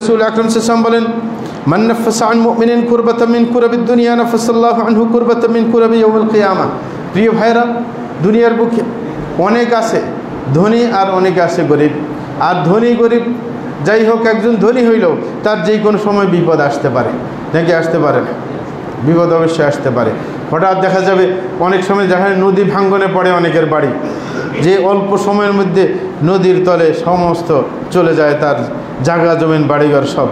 রাসূল আকরাম সাল্লাল্লাহু আলাইহি ওয়াসাল্লাম বলেন, মান নাফাসা আন মুমিনিন কুরবাতাম মিন কুরাবিদ দুনিয়া নাফাসাল্লাহু আনহু কুরবাতাম মিন কুরাবি ইয়াউমিল কিয়ামা। প্রিয় ভাইরা, দুনিয়ার বুকে অনেক আছে ধনী আর অনেক আছে গরিব। আর ধনী গরিব যাই হোক, একজন ধনী হইলেও তার যে কোনো সময় বিপদ আসতে পারে, নাকি আসতে পারে না? বিপদ অবশ্যই আসতে পারে। হঠাৎ দেখা যাবে অনেক সময় যেখানে নদী ভাঙ্গনে পড়ে অনেকের বাড়ি, যে অল্প সময়ের মধ্যে নদীর তলে সমস্ত চলে যায়, তার জায়গা জমিন বাড়িঘর সব,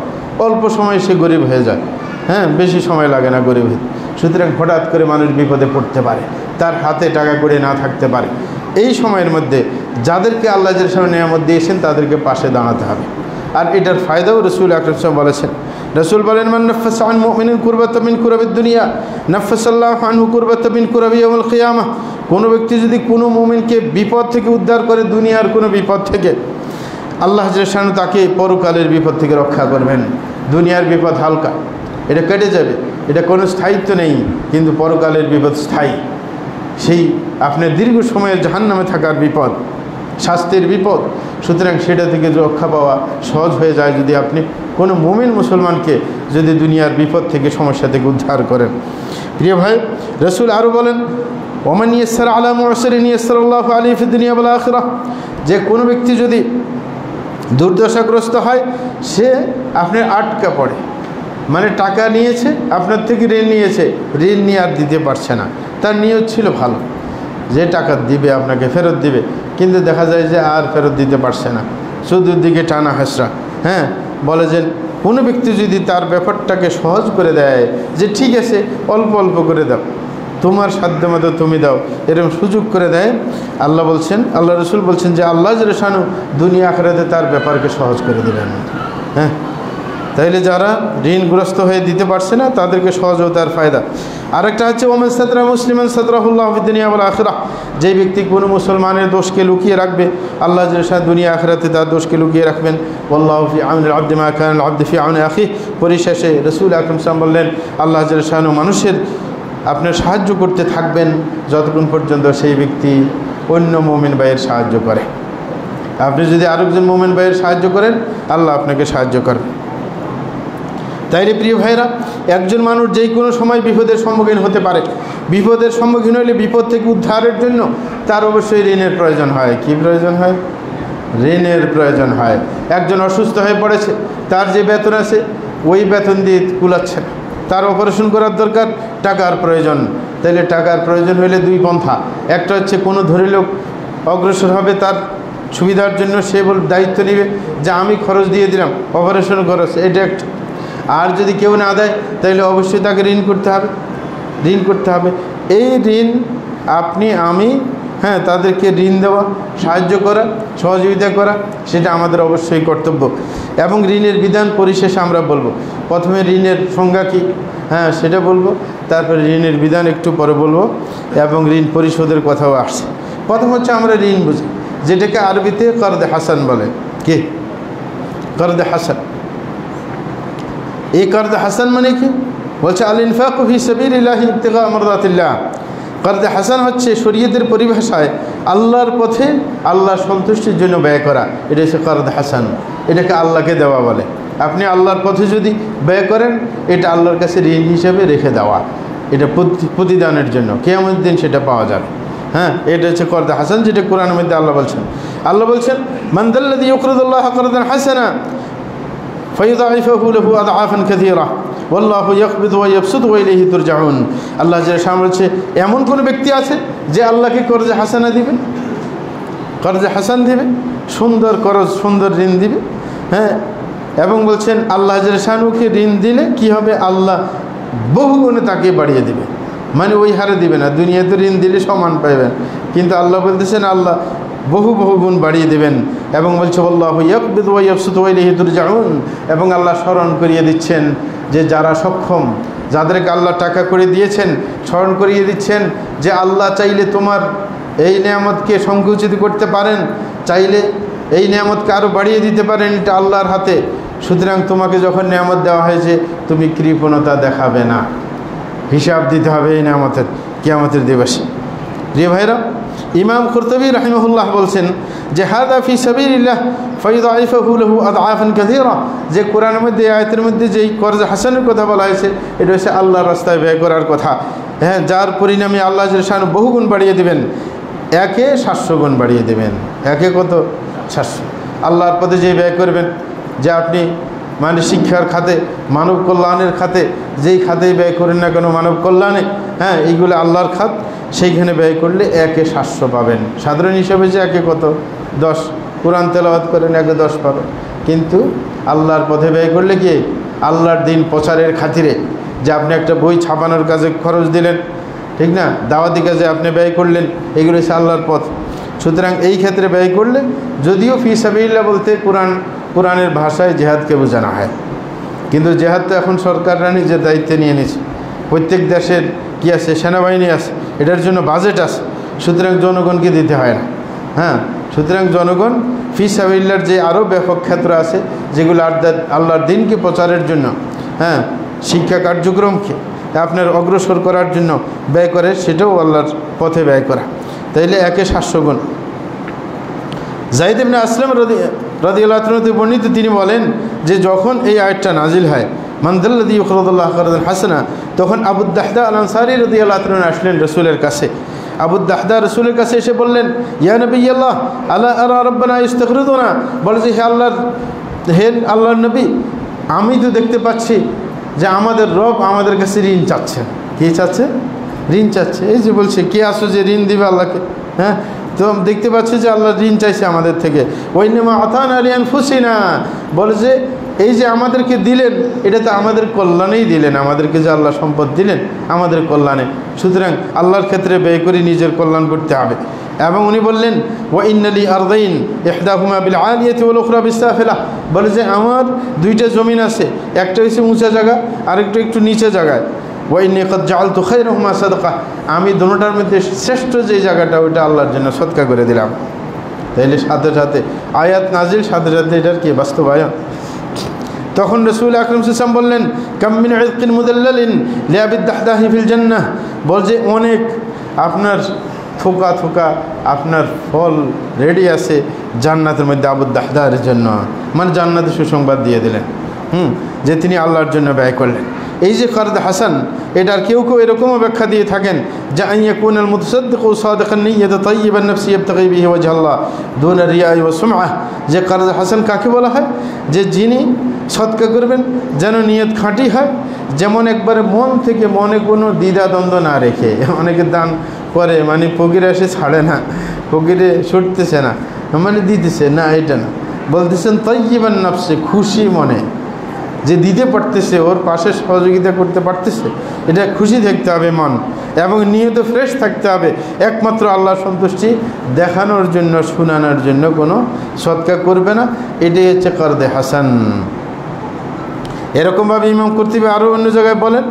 অল্প সময়ে সে গরিব হয়ে যায়। হ্যাঁ, বেশি সময় লাগে না গরিব হতে। সুতরাং হঠাৎ করে মানুষ বিপদে পড়তে পারে, তার হাতে টাকা করে না থাকতে পারে। এই সময়ের মধ্যে যাদেরকে আল্লাহ জাল্লাহু নিয়ামত দিয়েছেন তাদেরকে পাশে দাঁড়াতে হবে। আর এটার ফায়দাও রাসূল আকরাম সাল্লাল্লাহু আলাইহি ওয়াসাল্লাম বলেছেন। রাসূল বলেন, মান নাফাসা আন মুমিনিন কুরবাতাম মিন কুরাবিদ দুনিয়া নাফাসাল্লাহু আনহু কুরবাতাম মিন কুরাবি ইয়াউমিল কিয়ামাহ। কোনো ব্যক্তি যদি কোনো মুমিনকে বিপদ থেকে উদ্ধার করে, দুনিয়ার কোনো বিপদ থেকে, আল্লাহ জাল্লাহু তাকে পরকালের বিপদ থেকে রক্ষা করবেন। দুনিয়ার বিপদ হালকা, এটা কেটে যাবে, এটা কোনো স্থায়িত্ব নেই, কিন্তু পরকালের বিপদ স্থায়ী। সেই আপনার দীর্ঘ সময়ের জাহান্নামে থাকার বিপদ, শাস্তির বিপদ। সুতরাং সেটা থেকে রক্ষা পাওয়া সহজ হয়ে যায় যদি আপনি কোনো মুমিন মুসলমানকে যদি দুনিয়ার বিপদ থেকে, সমস্যা থেকে উদ্ধার করেন। প্রিয় ভাই, রাসূল আরও বলেন, ওমান ইয়াসসারা আলা মু'সিরিন ইয়াসসারাল্লাহু আলাইহি ফিদ দুনিয়া ওয়াল আখিরাহ। যে কোনো ব্যক্তি যদি দুর্দশাগ্রস্ত হয়, সে আপনার আটকা পড়ে, মানে টাকা নিয়েছে আপনার থেকে, ঋণ নিয়েছে, ঋণ নিয়ে আর দিতে পারছে না। তার নিয়ত ছিল ভালো, যে টাকা দিবে, আপনাকে ফেরত দিবে, কিন্তু দেখা যায় যে আর ফেরত দিতে পারছে না, চতুর্দিকে টানা হেসরা। হ্যাঁ, বলে যে কোনো ব্যক্তি যদি তার ব্যাপারটাকে সহজ করে দেয়, যে ঠিক আছে অল্প অল্প করে দাও, তোমার সাধ্য মতো তুমি দাও, এরকম সুযোগ করে দেয়, আল্লাহ বলছেন, আল্লাহ রাসূল বলছেন যে আল্লাহ জাল্লাহু দুনিয়া আখিরাতে তার ব্যাপারকে সহজ করে দেবেন। হ্যাঁ, তাইলে যারা ঋণগ্রস্ত হয়ে দিতে পারছে না তাদেরকে সহযোগিতার ফায়দা। আরেকটা হচ্ছে ওমান সাতরা মুসলিমান সাতরাহুল্লাহু ফিদ দুনিয়া ওয়াল আখিরাহ। যে ব্যক্তি কোনো মুসলমানের দোষকে লুকিয়ে রাখবে, আল্লাহ জাল্লাহু দুনিয়া আখিরাতে তার দোষকে লুকিয়ে রাখবেন। ওয়াল্লাহু ফি আউনিল আবদি মা কানা আল আবদু ফি আউনি আখিহি। পরিশেষে রাসূল আকরাম সাল্লাল্লাহু আলাইহি ওয়াসাল্লাম বললেন, আল্লাহ জাল্লাহু মানুষের আপনার সাহায্য করতে থাকবেন যতক্ষণ পর্যন্ত সেই ব্যক্তি অন্য মুমিন ভাইয়ের সাহায্য করে। আপনি যদি আরেকজন মুমিন ভাইয়ের সাহায্য করেন, আল্লাহ আপনাকে সাহায্য করবে। তাইলে প্রিয় ভাইরা, একজন মানুষ যেই কোনো সময় বিপদের সম্মুখীন হতে পারে। বিপদের সম্মুখীন হলে বিপদ থেকে উদ্ধারের জন্য তার অবশ্যই ঋণের প্রয়োজন হয়। কি প্রয়োজন হয়? ঋণের প্রয়োজন হয়। একজন অসুস্থ হয়ে পড়েছে, তার যে বেতন আছে ওই বেতন দিয়ে কুলাচ্ছে না, তার অপারেশন করার দরকার, টাকার প্রয়োজন। তাইলে টাকার প্রয়োজন হলে দুই পন্থা। একটা হচ্ছে কোনো ধনী লোক অগ্রসর হবে তার সুবিধার জন্য, সে দায়িত্ব নেবে যে আমি খরচ দিয়ে দিলাম, অপারেশন খরচ, এটা একটা। আর যদি কেউ না দেয় তাহলে অবশ্যই তাকে ঋণ করতে হবে, ঋণ করতে হবে। এই ঋণ আপনি আমি, হ্যাঁ, তাদেরকে ঋণ দেওয়া, সাহায্য করা, সহযোগিতা করা, সেটা আমাদের অবশ্যই কর্তব্য। এবং ঋণের বিধান পরিশেষে আমরা বলবো। প্রথমে ঋণের সংজ্ঞা কী, হ্যাঁ, সেটা বলবো, তারপরে ঋণের বিধান একটু পরে বলবো, এবং ঋণ পরিশোধের কথাও আসছে। প্রথম হচ্ছে আমরা ঋণ বুঝি, যেটাকে আরবিতে কর্দে হাসান বলে। কি কর্দে হাসান? এই কর্দে হাসান মানে কি? বলছে আল ইনফাকু ফি সাবিলিল্লাহি ইবতিগা মারদাতিল্লাহ। কর্দে হাসান হচ্ছে শরীয়তের পরিভাষায় আল্লাহর পথে আল্লাহর সন্তুষ্টির জন্য ব্যয় করা, এটা হচ্ছে কর্দে হাসান। এটাকে আল্লাহকে দেওয়া বলে। আপনি আল্লাহর পথে যদি ব্যয় করেন, এটা আল্লাহর কাছে ঋণ হিসেবে রেখে দেওয়া, এটা প্রতিদানের জন্য কিয়ামতের দিন সেটা পাওয়া যাবে। হ্যাঁ, এটা হচ্ছে কর্দে হাসান, যেটা কোরআনের মধ্যে আল্লাহ বলছেন। আল্লাহ বলছেন, মান যাল্লাযী ইউকরিদুল্লাহা করদান হাসানা ফায়ুদাইফুহু লাহু আদআফান কাসীরা ওয়াল্লাহু ইয়াকবিদু ওয়া ইয়াবসুতু ওয়া ইলাইহি তুরজাউন। আল্লাহ জাল্লাহু বলছে, এমন কোন ব্যক্তি আছে যে আল্লাহকে কর্জে হাসানা দিবে, কর্জে হাসান দিবে, সুন্দর করজ, সুন্দর ঋণ দিবে। হ্যাঁ, এবং বলছেন আল্লাহ জাল্লাহুকে ঋণ দিলে কি হবে? আল্লাহ বহুগুণে তাকে বাড়িয়ে দিবে, মানে ওই হারে দিবে না। দুনিয়াতে ঋণ দিলে সমান পাইবেন, কিন্তু আল্লাহ বলতেছেন আল্লাহ বহু বহু গুণ বাড়িয়ে দেবেন। এবং বলছে আল্লাহু ইয়াকবিদু ওয়া ইয়াবসুতু ওয়া ইলাইহি তুরজাউন। এবং আল্লাহ স্মরণ করিয়ে দিচ্ছেন যে যারা সক্ষম, যাদেরকে আল্লাহ টাকা করে দিয়েছেন, স্মরণ করিয়ে দিচ্ছেন যে আল্লাহ চাইলে তোমার এই নিয়ামতকে সংকুচিত করতে পারেন, চাইলে এই নিয়ামতকে আরও বাড়িয়ে দিতে পারেন, এটা আল্লাহর হাতে। সুতরাং তোমাকে যখন নিয়ামত দেওয়া হয়েছে, তুমি কৃপণতা দেখাবে না, হিসাব দিতে হবে এই নিয়ামতের কিয়ামতের দিবসে। প্রিয় ভাইরা, ইমাম কুরতুবী রাহিমাহুল্লাহ বলছেন যে হাদা ফি সাবিলিল্লাহ ফায়ুদাইফাহু লাহু আদআফান কাসীরা। যে কোরআনের মধ্যে আয়াতের মধ্যে যেই কর্জ হাসানের কথা বলা হয়েছে এটা হচ্ছে আল্লাহর রাস্তায় ব্যয় করার কথা। হ্যাঁ, যার পরিণামে আল্লাহ জাল্লাহু শাআনহু বহুগুণ বাড়িয়ে দেবেন, একে 700 গুণ বাড়িয়ে দেবেন। একে কত? 700। আল্লাহর পথে যে ব্যয় করবেন, যে আপনি মানে শিক্ষার খাতে, মানব কল্যাণের খাতে, যেই খাতেই ব্যয় করেন না কেন মানব কল্যাণে, হ্যাঁ এইগুলো আল্লাহর খাত, সেইখানে ব্যয় করলে একে 700 পাবেন। সাধারণ হিসাবে যে একে কত? 10। কোরআন তেলাওয়াত করেন একে 10 পাবেন। কিন্তু আল্লাহর পথে ব্যয় করলে কি আল্লাহর দিন প্রচারের খাতিরে, যে আপনি একটা বই ছাপানোর কাজে খরচ দিলেন, ঠিক না, দাওয়াতি কাজে আপনি ব্যয় করলেন, এগুলো হচ্ছে আল্লাহর পথ। সুতরাং এই ক্ষেত্রে ব্যয় করলে, যদিও ফি সাবিলিল্লাহ বলতে কোরআনের ভাষায় জেহাদকে বোঝানো হয়, কিন্তু জেহাদ তো এখন সরকাররা নিজের দায়িত্বে নিয়ে নিয়েছে। প্রত্যেক দেশের কি আছে? সেনাবাহিনী আছে, এটার জন্য বাজেট আছে, সুতরাং জনগণকে দিতে হয় না। হ্যাঁ, সুতরাং জনগণ ফি সাবিলিল্লাহর যে আরও ব্যাপক ক্ষেত্র আছে যেগুলো আল্লাহর দিনকে প্রচারের জন্য, হ্যাঁ শিক্ষা কার্যক্রমকে আপনার অগ্রসর করার জন্য ব্যয় করে, সেটাও আল্লাহর পথে ব্যয় করা। তাইলে একে 700 গুণ। যায়েদ ইবনে আসলাম রাদিয়াল্লাহু আনহু বর্ণিত, তিনি বলেন যে যখন এই আয়াতটা নাজিল হয়, মান যাল্লাযী ইউকরিদুল্লাহ কারদান হাসানা, তখন আবু দাহদা আল আনসারী রাদিয়াল্লাহু আনহু আসলেন রাসূলের কাছে। আবু দাহদা রাসূলের কাছে এসে বললেন, ইয়া নবিয়াল্লাহ আলা আরা রাব্বানা ইস্তাগরিদুনা, বলে যে হে আল্লাহর নবী, আমি তো দেখতে পাচ্ছি যে আমাদের রব আমাদের কাছে ঋণ চাচ্ছেন। কী চাচ্ছে? ঋণ চাচ্ছে। এই যে বলছে কে আসো যে ঋণ দিবে আল্লাহকে। হ্যাঁ, তো দেখতে পাচ্ছি যে আল্লাহ ঋণ চাইছে আমাদের থেকে। ওয়াইন্নামা আতানা লিআনফুসিনা, বলে যে এই যে আমাদেরকে দিলেন এটা তো আমাদের কল্যাণেই দিলেন, আমাদেরকে যে আল্লাহ সম্পদ দিলেন আমাদের কল্যাণে, সুতরাং আল্লাহর ক্ষেত্রে ব্যয় করে নিজের কল্যাণ করতে হবে। এবং উনি বললেন ওয়া ইন্নালি আরদাইন ইহদাহুমা বিল আলিয়াতি ওয়াল উখরা বিসাফিলা, বলে যে আমার 2টা জমিন আছে, একটা হচ্ছে উঁচা জায়গা, আরেকটা একটু নিচে জায়গায়। ওয়া ইন্নী ক্বাদ জাআলতু খায়রাহুমা সাদাকা, আমি দুটোটার মধ্যে শ্রেষ্ঠ যে জায়গাটা ওইটা আল্লাহর জন্য সদকা করে দিলাম। তাইলে সাথে সাথে আয়াত নাজিল, সাথে সাথে এটার কি বাস্তবায়ন। তখন রাসূল আকরাম সাল্লাল্লাহু আলাইহি ওয়াসাল্লাম বললেন, কাম মিন ইযকিন মুদাল্লালিন লিআবিদ দাহদাহি ফিল জান্নাহ, বল যে অনেক আপনার থোকা থোকা আপনার ফল রেডি আছে জান্নাতের মধ্যে আবু দাহদার জন্য, মানে জান্নাতে সুসংবাদ দিয়ে দিলেন। যে তিনি আল্লাহর জন্য ব্যয় করলেন। এই যে কর্দ হাসান, এটার কেউ কেউ এরকমও ব্যাখ্যা দিয়ে থাকেন যে আইয়াকুন আল মুতাসাদ্দিকু সাদিকান নিয়্যাত তাইয়িবান নাফসি ইবতাগি বিহি ওয়াজহ আল্লাহ দুন রিয়া ওয়া সুমআহ, যে কর্দ হাসান কাকে বলা হয়? যে যিনি সদকা করবেন যেন নিয়ত খাঁটি হয়, যেমন একবারে মন থেকে মনে কোনো দ্বিধাদ্বন্দ্ব না রেখে। অনেকে দান করে মানে ফকিরে এসে ছাড়ে না, ফকিরে ছুটতেছে না, মানে দিতেছে না, এটা না, বলতেছেন তাইয়িবান নাফসি, খুশি মনে, যে দিতে পারতেছে, ওর পাশে সহযোগিতা করতে পারতেছে, এটা খুশি থাকতে হবে মন, এবং নিয়ত ফ্রেশ থাকতে হবে, একমাত্র আল্লাহ সন্তুষ্টি দেখানোর জন্য, শুনানোর জন্য কোনো সদকা করবে না। এটাই হচ্ছে কর্দে হাসান। এরকমভাবে ইমাম কুরতুবী আরও অন্য জায়গায় বলেন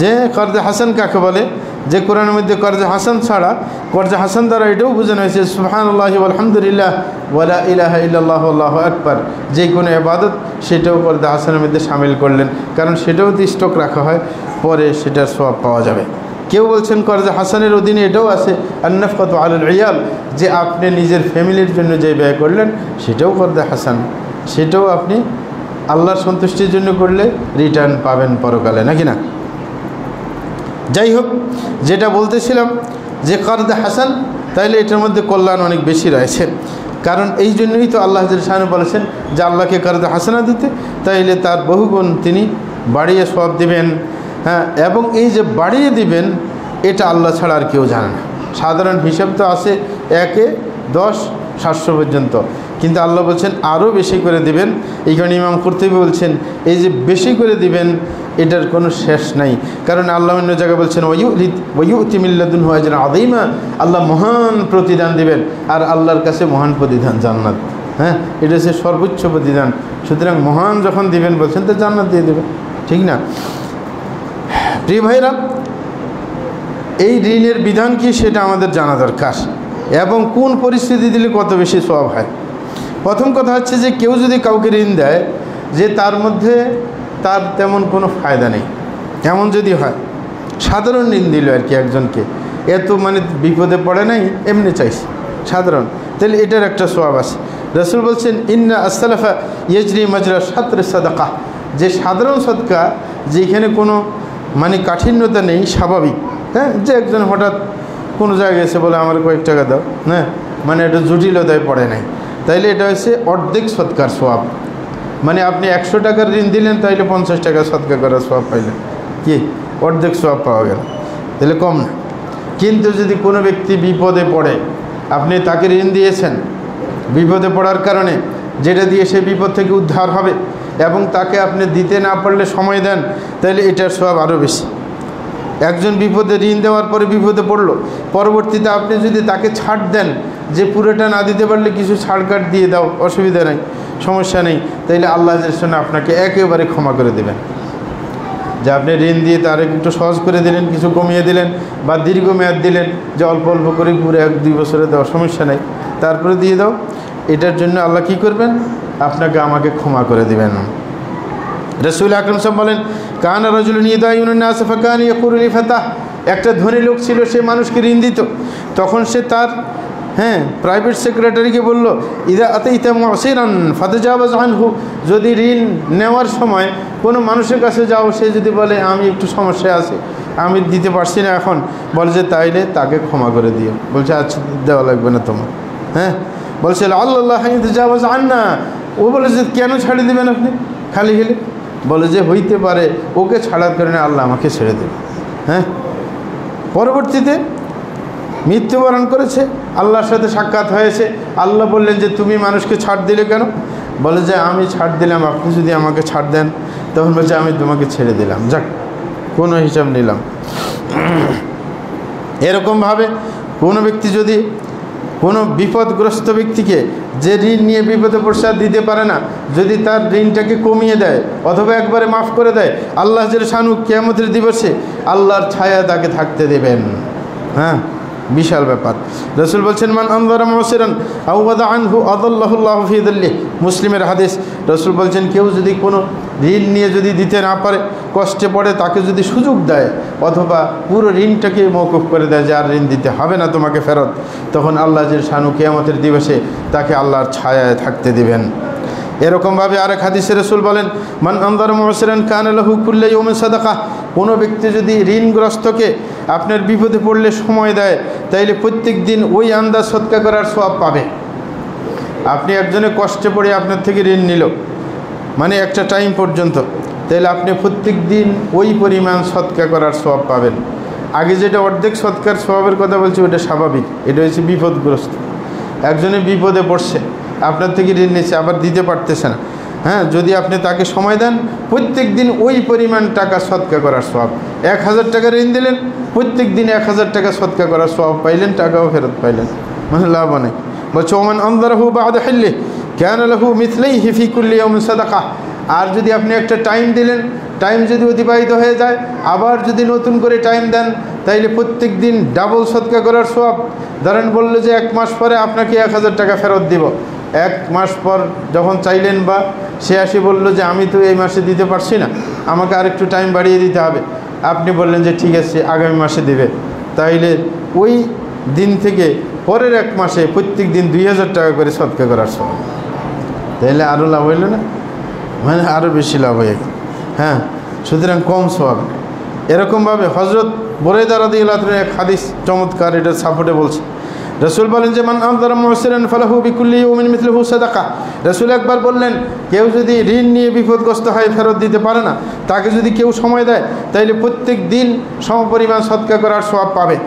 যে কর্দে হাসান কাকে বলে, যে কোরআনের মধ্যে কর্জে হাসান ছাড়া, কর্জে হাসান দ্বারা এটাও বোঝানো হয়েছে সুবহানাল্লাহি ওয়ালহামদুলিল্লাহ ওয়ালা ইলাহা ইল্লাল্লাহু আল্লাহু আকবার, যে কোনো ইবাদত সেটাও কর্জে হাসানের মধ্যে শামিল করলেন, কারণ সেটাও তো স্টক রাখা হয়, পরে সেটার সওয়াব পাওয়া যাবে। কেউ বলছেন কর্জে হাসানের অধীনে এটাও আছে আন-নাফকাতু আলাল ইয়াল, যে আপনি নিজের ফ্যামিলির জন্য যে ব্যয় করলেন সেটাও কর্জে হাসান, সেটাও আপনি আল্লাহর সন্তুষ্টির জন্য করলে রিটার্ন পাবেন পরকালে, নাকি না? যাই হোক, যেটা বলতেছিলাম যে কর্দ হাসান, তাইলে এটার মধ্যে কল্যাণ অনেক বেশি রয়েছে। কারণ এই জন্যই তো আল্লাহ জাল্লাহু বলেছেন যে আল্লাহকে কর্দ হাসানা দিতে, তাইলে তার বহুগুণ তিনি বাড়িয়ে সওয়াব দিবেন। হ্যাঁ, এবং এই যে বাড়িয়ে দিবেন এটা আল্লাহ ছাড়া আর কেউ জানে না। সাধারণ হিসাব তো আছে 1 10 700 পর্যন্ত, কিন্তু আল্লাহ বলছেন আরও বেশি করে দিবেন। এইখানে ইমাম কুরতুবী বলছেন এই যে বেশি করে দিবেন এটার কোনো শেষ নাই, কারণ আল্লাহ অন্য জায়গায় বলছেন ওয়ায়ুতি মিন লাদুনহু আজরান আযীমা, আল্লাহ মহান প্রতিদান দিবেন, আর আল্লাহর কাছে মহান প্রতিদান জান্নাত। হ্যাঁ, এটা হচ্ছে সর্বোচ্চ প্রতিদান। সুতরাং মহান যখন দিবেন বলছেন তো জান্নাত দিয়ে দেবেন, ঠিক না? প্রিয় ভাইরা, এই ঋণের বিধান কি সেটা আমাদের জানা দরকার, এবং কোন পরিস্থিতি দিলে কত বেশি সওয়াব হয়। প্রথম কথা হচ্ছে যে কেউ যদি কাউকে ঋণ দেয় যে তার মধ্যে তার তেমন কোনো ফায়দা নেই, এমন যদি হয়, সাধারণ ঋণ দিল আর কি একজনকে, এত মানে বিপদে পড়ে নাই, এমনি চাইছে সাধারণ, তাহলে এটার একটা সওয়াব আছে। রাসূল বলছেন ইন্না আসসালাফা ইয়াজরি মাজরা শাতর সাদাকা, যে সাধারণ সদকা যেখানে কোনো মানে কাঠিন্যতা নেই, স্বাভাবিক, হ্যাঁ, যে একজন হঠাৎ কোনো জায়গায় এসে বলে আমার কয়েক টাকা দাও, হ্যাঁ, মানে এটা জটিলতায় পড়ে নাই, তাইলে এটা হচ্ছে অর্ধেক সদকার সওয়াব। মানে আপনি 100 টাকার ঋণ দিলেন, তাইলে 50 টাকা সদকা করার সওয়াব পাইলেন, কি অর্ধেক সওয়াব পাওয়া গেল, তাহলে কম না। কিন্তু যদি কোনো ব্যক্তি বিপদে পড়ে, আপনি তাকে ঋণ দিয়েছেন, বিপদে পড়ার কারণে যেটা দিয়ে সে বিপদ থেকে উদ্ধার হবে এবং তাকে আপনি দিতে না পারলে সময় দেন, তাহলে এটার সওয়াব আরও বেশি। একজন বিপদে ঋণ দেওয়ার পরে বিপদে পড়লো, পরবর্তীতে আপনি যদি তাকে ছাড় দেন যে পুরোটা না দিতে পারলে কিছু ছাড় কাট দিয়ে দাও, অসুবিধা নেই, সমস্যা নেই, তাইলে আল্লাহ আপনাকে একেবারে ক্ষমা করে দেবেন। যে আপনি ঋণ দিয়ে তার একটু সহজ করে দিলেন, কিছু কমিয়ে দিলেন বা দীর্ঘমেয়াদ দিলেন, যে অল্প অল্প করে পুরো 1-2 বছরে দেওয়া সমস্যা নেই, তারপরে দিয়ে দাও, এটার জন্য আল্লাহ কি করবেন, আপনাকে আমাকে ক্ষমা করে দিবেন। রাসূল আকরাম সাল্লাল্লাহু আলাইহি ওয়াসাল্লাম বলেন কানা রাজুলুন ইয়াদায়ুন নাস ফাকান ইয়াকুলু লিফাতাহ, একটা ধনী লোক ছিল, সে মানুষকে ঋণ দিত, তখন সে তার প্রাইভেট সেক্রেটারিকে বলল ইদা আতাইতা মুসিরান ফাতাজাওয়াজ আনহু, যদি ঋণ নেওয়ার সময় কোনো মানুষের কাছে যাও, সে যদি বলে আমি একটু সমস্যায় আছি, আমি দিতে পারছি না এখন, বলে যে তাইলে তাকে ক্ষমা করে দিও। বলছে আচ্ছা দেওয়া লাগবে না তোমার, বলছে আল্লাহ ইয়াতাজাওয়াজ আন্না, ও বলে যে কেন ছাড়ে দেবেন আপনি খালি গেলে, বলে যে হইতে পারে ওকে ছাড়ার কারণে আল্লাহ আমাকে ছেড়ে দেবে। পরবর্তীতে মৃত্যুবরণ করেছে, আল্লাহর সাথে সাক্ষাৎ হয়েছে, আল্লাহ বললেন যে তুমি মানুষকে ছাড় দিলে কেন, বলে যে আমি ছাড় দিলাম, আপনি যদি আমাকে ছাড় দেন, তখন বলছে আমি তোমাকে ছেড়ে দিলাম, যাক কোনো হিসাব নিলাম। এরকমভাবে কোনো ব্যক্তি যদি কোনো বিপদগ্রস্ত ব্যক্তিকে, যে ঋণ নিয়ে বিপদে পড়ছে আর দিতে পারে না, যদি তার ঋণটাকে কমিয়ে দেয় অথবা একবারে মাফ করে দেয়, আল্লাহ শানু কিয়ামতের দিবসে আল্লাহর ছায়া তাকে থাকতে দেবেন। বিশাল ব্যাপার। রাসূল বলছেন মান আনযারা মুসিরান আও ওয়াদা আনহু আদাল্লাহুল্লাহু ফি যিল্লিহি, মুসলিমের হাদিস। রাসূল বলছেন কেউ যদি কোনো ঋণ নিয়ে যদি দিতে না পারে, কষ্টে পড়ে, তাকে যদি সুযোগ দেয় অথবা পুরো ঋণটাকে মওকুফ করে দেয় যে আর ঋণ দিতে হবে না তোমাকে ফেরত, তখন আল্লাহ শানু কিয়ামতের দিবসে তাকে আল্লাহর ছায়ায় থাকতে দিবেন। এরকমভাবে আরেক হাদিসে রাসূল বলেন মান আনযারা মুসিরান কানা লাহু কুল্লু ইয়াউমিন সাদাকা, কোনো ব্যক্তি যদি ঋণগ্রস্তকে আপনার বিপদে পড়লে সময় দেয়, তাইলে প্রত্যেক দিন ওই আন্দাজ সদকা করার সওয়াব পাবে। আপনি একজনে কষ্টে পড়ে আপনার থেকে ঋণ নিল, মানে একটা টাইম পর্যন্ত, তাইলে আপনি প্রত্যেক দিন ওই পরিমাণ সদকা করার সওয়াব পাবেন। আগে যেটা অর্ধেক সদকার সওয়াবের কথা বলছি ওটা স্বাভাবিক, এটা হচ্ছে বিপদগ্রস্ত। একজনে বিপদে পড়ছে, আপনার থেকে ঋণ নিচ্ছে, আবার দিতে পারতেছে না, যদি আপনি তাকে সময় দেন, প্রত্যেক দিন ওই পরিমাণ টাকা সদকা করার সওয়াব। 1000 টাকা ঋণ দিলেন, প্রত্যেক দিন 1000 টাকা সদকা করার সওয়াব পাইলেন, টাকাও ফেরত পাইলেন, মানে লাভ অনেক। বলছে ওমান আনযারাহু বা'দা হিল্লি কানা লাহু মিথলাইহি ফি কুল্লি ইয়াউমিন সাদাকা, আর যদি আপনি একটা টাইম দিলেন, টাইম যদি অতিবাহিত হয়ে যায়, আবার যদি নতুন করে টাইম দেন, তাইলে প্রত্যেক দিন ডাবল সদকা করার সওয়াব। ধরেন বললো যে 1 মাস পরে আপনাকে 1000 টাকা ফেরত দিব, 1 মাস পর যখন চাইলেন বা সে আসি বললো যে আমি তো এই মাসে দিতে পারছি না, আমাকে আরেকটু টাইম বাড়িয়ে দিতে হবে, আপনি বললেন যে ঠিক আছে আগামী মাসে দেবে, তাইলে ওই দিন থেকে পরের 1 মাসে প্রত্যেক দিন 2000 টাকা করে সদকা করার সওয়াব, তাইলে আরও লাভ হইল না, মানে আরও বেশি লাভ হয়ে গেল। সুতরাং কম সওয়াব। এরকমভাবে হযরত বুরাইদা রাদিয়াল্লাহু আনহু এক হাদিস চমৎকার, এটা সাপোর্টে বলছে। রাসূল বলেন যে মান আনযারা মুসিরান ফালাহু বিকুল্লি ইয়াউমিন মিথলুহু সাদাকা। রাসূল একবার বললেন কেউ যদি ঋণ নিয়ে বিপদগ্রস্ত হয়, ফেরত দিতে পারে না, তাকে যদি কেউ সময় দেয়, তাইলে প্রত্যেক দিন সমপরিমাণ সদকা করার সওয়াব পাবে।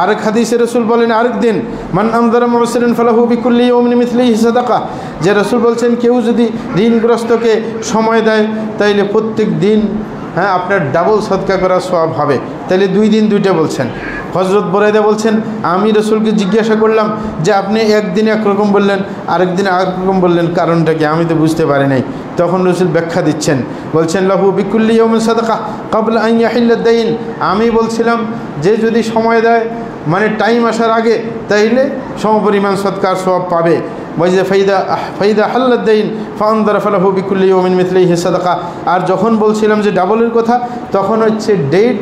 আরেক হাদিসে রাসূল বলেন আরেক দিন মান আনযারা মুসিরান ফালাহু বিকুল্লি ইয়াউমিন মিথলিহি সাদাকা, যে রাসূল বলছেন কেউ যদি ঋণগ্রস্তকে সময় দেয়, তাইলে প্রত্যেক দিন আপনার ডাবল সদকা করার সওয়াব হবে। তাইলে 2 দিন 2টা বলছেন। হযরত বুরাইদা বলছেন আমি রাসূলকে জিজ্ঞাসা করলাম যে আপনি একদিন একরকম বললেন, আরেক দিন আরেক রকম বললেন, কারণটা কি, আমি তো বুঝতে পারি নাই। তখন রাসূল ব্যাখ্যা দিচ্ছেন, বলছেন লাহু বিকুল্লি ইয়াউমিন সাদাকা ক্বাবলা আন ইয়াহিল্লা দাইন, আমি বলছিলাম যে যদি সময় দেয়, মানে টাইম আসার আগে, তাইলে সমপরিমাণ সদকার সওয়াব পাবে। বলছে ফাইদা হাল্লাদ দাইন ফানযারা ফালাহু বিকুল্লি ইয়াউমিন মিথলিহি সাদাকা, আর যখন বলছিলাম যে ডাবলের কথা, তখন হচ্ছে ডেট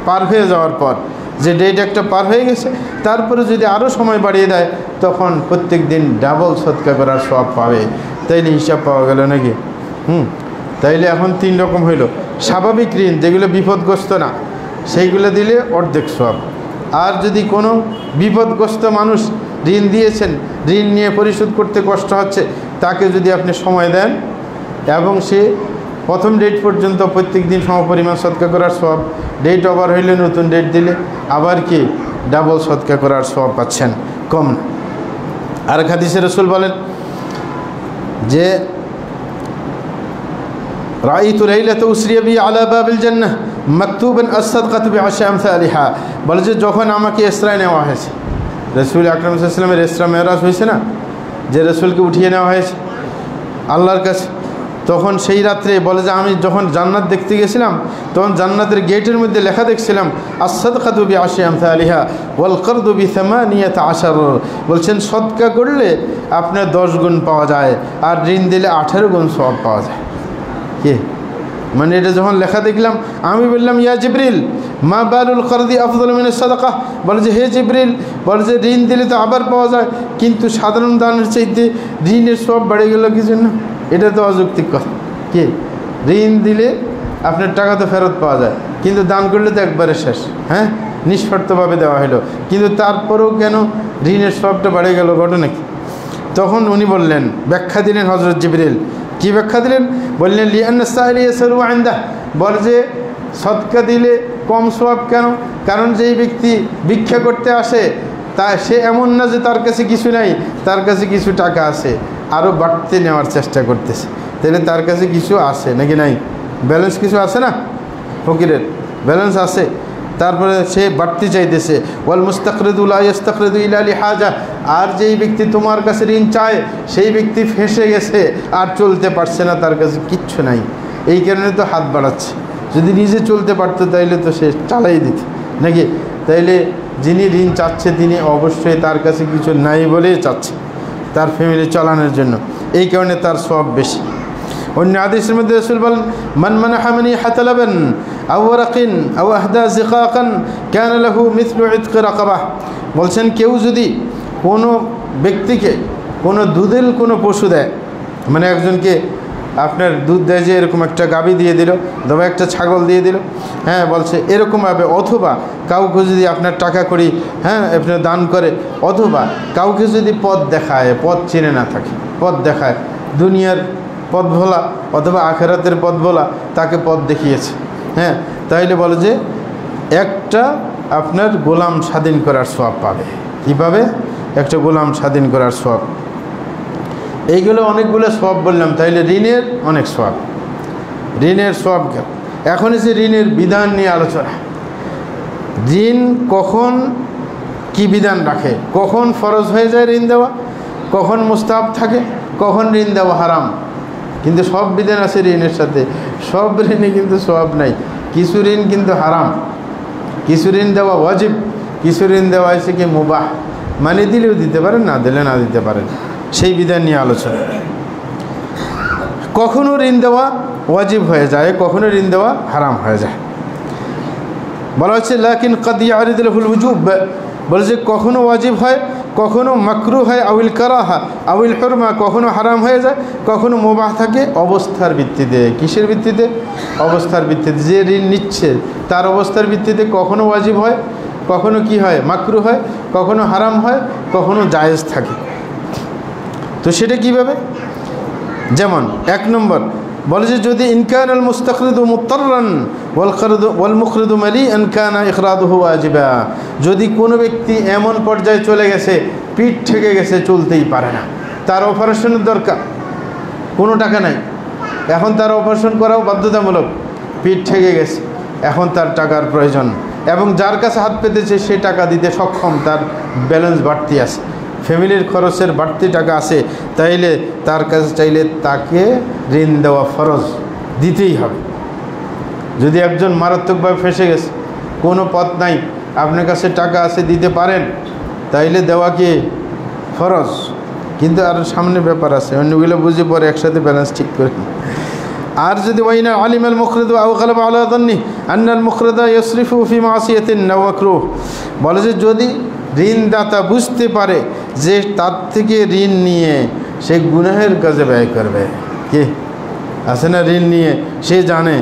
পার হয়ে যাওয়ার পর, যে ডেট একটা পার হয়ে গেছে, তারপরে যদি আরও সময় বাড়িয়ে দেয় তখন প্রত্যেক দিন ডাবল সদকা করার সওয়াব পাবে। তাইলে হিসাব পাওয়া গেল নাকি? তাইলে এখন 3 রকম হইল। স্বাভাবিক ঋণ যেগুলো বিপদগ্রস্ত না, সেইগুলো দিলে অর্ধেক সওয়াব। আর যদি কোনো বিপদগ্রস্ত মানুষ ঋণ দিয়েছেন, ঋণ নিয়ে পরিশোধ করতে কষ্ট হচ্ছে, তাকে যদি আপনি সময় দেন এবং সে প্রথম ডেট পর্যন্ত প্রত্যেক দিন সমপরিমাণ সদকা করার সওয়াব, ডেট ওভার হইলে নতুন ডেট দিলে আবার কি ডাবল সদকা করার সওয়াব পাচ্ছেন, কম না। আর হাদিসে রাসূল বলেন যে রাআইতু লাইলাতা উসরিয়া বি আলা বাবিল জান্নাহ মাকতুবান আস-সাদকাতু বি'আশরি আমসালিহা। বলে যে যখন আমাকে ইসরায় নেওয়া হয়েছে, রাসূল আকরাম সাল্লাল্লাহু আলাইহি ওয়াসাল্লামের ইসরা মেরাজ হয়েছে না, যে রাসূলকে উঠিয়ে নেওয়া হয়েছে আল্লাহর কাছে, তখন সেই রাত্রে বলে যে আমি যখন জান্নাত দেখতে গেছিলাম তখন জান্নাতের গেটের মধ্যে লেখা দেখছিলাম আস-সাদকাতু বি'আশরি আমসালিহা ওয়াল কারদু বি-8 বলছেন সদকা করলে আপনার 10 গুণ পাওয়া যায় আর ঋণ দিলে 18 গুণ সওয়াব পাওয়া যায়। কি মানে এটা যখন লেখা দেখলাম আমি বললাম ইয়া জিবরিল মা বালুল কারদি আফদালু মিনাস সাদাকা। বলে যে হে জিবরিল, বলে যে ঋণ দিলে তো আবার পাওয়া যায়, কিন্তু সাধারণ দানের চাইতে ঋণের সওয়াব বেড়ে গেল কি জন্য? এটা তো অযৌক্তিক কথা। কি ঋণ দিলে আপনার টাকা তো ফেরত পাওয়া যায়, কিন্তু দান করলে তো একবারে শেষ, হ্যাঁ নিঃশর্তভাবে দেওয়া হলো, কিন্তু তারপরেও কেন ঋণের সওয়াবটা বেড়ে গেল, ঘটনা কি? তখন উনি বললেন, ব্যাখ্যা দিলেন হযরত জিবরিল। কি ব্যাখ্যা দিলেন? বললেন লিআন্না সাইলি ইয়াসরু ইনদাহ, বলে যে সদকা দিলে কম সওয়াব কেন? কারণ যেই ব্যক্তি ভিক্ষা করতে আসে তা সে এমন না যে তার কাছে কিছু নাই, তার কাছে কিছু টাকা আছে, আরও বাড়তে নেওয়ার চেষ্টা করতেছে, তাহলে তার কাছে কিছু আছে নাকি নাই? ব্যালেন্স কিছু আছে না, ফকিরের ব্যালেন্স আছে, তারপরে সে বাড়তি চাইতেছে। ওয়াল মুস্তাকরিদু লা ইস্তাকরিদু ইলা লিহাজা, আর যেই ব্যক্তি তোমার কাছে ঋণ চায় সেই ব্যক্তি ফেঁসে গেছে আর চলতে পারছে না, তার কাছে কিচ্ছু নাই, এই কারণে তো হাত বাড়াচ্ছে। যদি নিজে চলতে পারতো তাইলে তো সে চালাই দিত নাকি? তাইলে যিনি ঋণ চাচ্ছে তিনি অবশ্যই তার কাছে কিছু নাই বলেই চাচ্ছে তার ফ্যামিলি চালানোর জন্য, এই কারণে তার সওয়াব বেশি। অন্য হাদিসের মধ্যে রাসূল বলেন মান মানাহা মানিহাতা লাবান আও ওয়ারাকিন আও আহদা জিকাকান কানা লাহু মিথলু ইতকি রাকাবাহ। বলছেন কেউ যদি কোনো ব্যক্তিকে কোনো দুধের কোনো পশু দেয়, মানে একজনকে আপনার দুধ দেয় যে এরকম একটা গাভী দিয়ে দিল, অথবা একটা ছাগল দিয়ে দিল, হ্যাঁ বলছে এরকমভাবে, অথবা কাউকে যদি আপনার টাকা করি হ্যাঁ আপনার দান করে, অথবা কাউকে যদি পথ দেখায়, পথ চিনে না থাকে, পথ দেখায়, দুনিয়ার পথ ভোলা অথবা আখেরাতের পথ ভোলা, তাকে পথ দেখিয়েছে, হ্যাঁ তাইলে বলে যে একটা আপনার গোলাম স্বাধীন করার সওয়াব পাবে। কীভাবে? একটা গোলাম স্বাধীন করার সওয়াব। এইগুলো অনেকগুলো সওয়াব বললাম, তাইলে ঋণের অনেক সওয়াব, ঋণের সওয়াব। এখন এসে ঋণের বিধান নিয়ে আলোচনা। ঋণ কখন কি বিধান রাখে, কখন ফরজ হয়ে যায় ঋণ দেওয়া, কখন মুস্তাহাব থাকে, কখন ঋণ দেওয়া হারাম। কিন্তু সব বিধান আছে ঋণের সাথে, সব ঋণে কিন্তু সওয়াব নাই। কিছু ঋণ কিন্তু হারাম, কিছু ঋণ দেওয়া ওয়াজিব, কিছু ঋণ দেওয়া হয়েছে কি মুবাহ, মানে দিলেও দিতে পারেন, না দিলে না দিতে পারেন, সেই বিধান নিয়ে আলোচনা। কখনো ঋণ দেওয়া ওয়াজিব হয়ে যায়, কখনো ঋণ দেওয়া হারাম হয়ে যায়। বলা হচ্ছে লাকিন কদ ইয়ারিদু লাহুল উজুব, বলে যে কখনো ওয়াজিব হয়, কখনো মাকরুহ হয়, আউল কারাহা আউল হুরমা, কখনো হারাম হয়ে যায়, কখনো মুবাহ থাকে। অবস্থার ভিত্তিতে, কিসের ভিত্তিতে? অবস্থার ভিত্তিতে। যে ঋণ নিচ্ছে তার অবস্থার ভিত্তিতে কখনো ওয়াজিব হয়, কখনো কি হয় মাকরুহ হয়, কখনো হারাম হয়, কখনো জায়েজ থাকে। তো সেটা কীভাবে? যেমন 1 নম্বর বলে যে যদি ইনকান আল মুস্তাকরিদু মুত্তাররান ওয়াল মুখরিদু মালিআন কানা ইখরাদুহু ওয়াজিবা, যদি কোনো ব্যক্তি এমন পর্যায়ে চলে গেছে পিঠ ঠেকে গেছে, চলতেই পারে না, তার অপারেশনের দরকার, কোনো টাকা নাই, এখন তার অপারেশন করাও বাধ্যতামূলক, পিঠ ঠেকে গেছে, এখন তার টাকার প্রয়োজন, এবং যার কাছে হাত পেতেছে সে টাকা দিতে সক্ষম, তার ব্যালেন্স বাড়তি আছে, ফ্যামিলির খরচের বাড়তি টাকা আছে, তাইলে তার কাছে চাইলে তাকে ঋণ দেওয়া ফরজ, দিতেই হবে। যদি একজন মারাত্মকভাবে ফেঁসে গেছে, কোনো পথ নাই, আপনার কাছে টাকা আছে, দিতে পারেন, তাইলে দেওয়া কি ফরজ। কিন্তু আর সামনে ব্যাপার আছে, অন্যগুলো বুঝে পরে একসাথে ব্যালেন্স ঠিক করে। আর যদি ওয়াইনা আলিমাল মুখরিদ আও গালাবা আলা যান্নি আন্নাল মুখরিদা ইয়াসরিফু ফি মাসিয়াতিন আও মাকরুহ, বলে যে যদি ঋণদাতা বুঝতে পারে যে তার থেকে ঋণ নিয়ে সে গুনাহের কাজে ব্যয় করবে, কে আছে না ঋণ নিয়ে সে জানে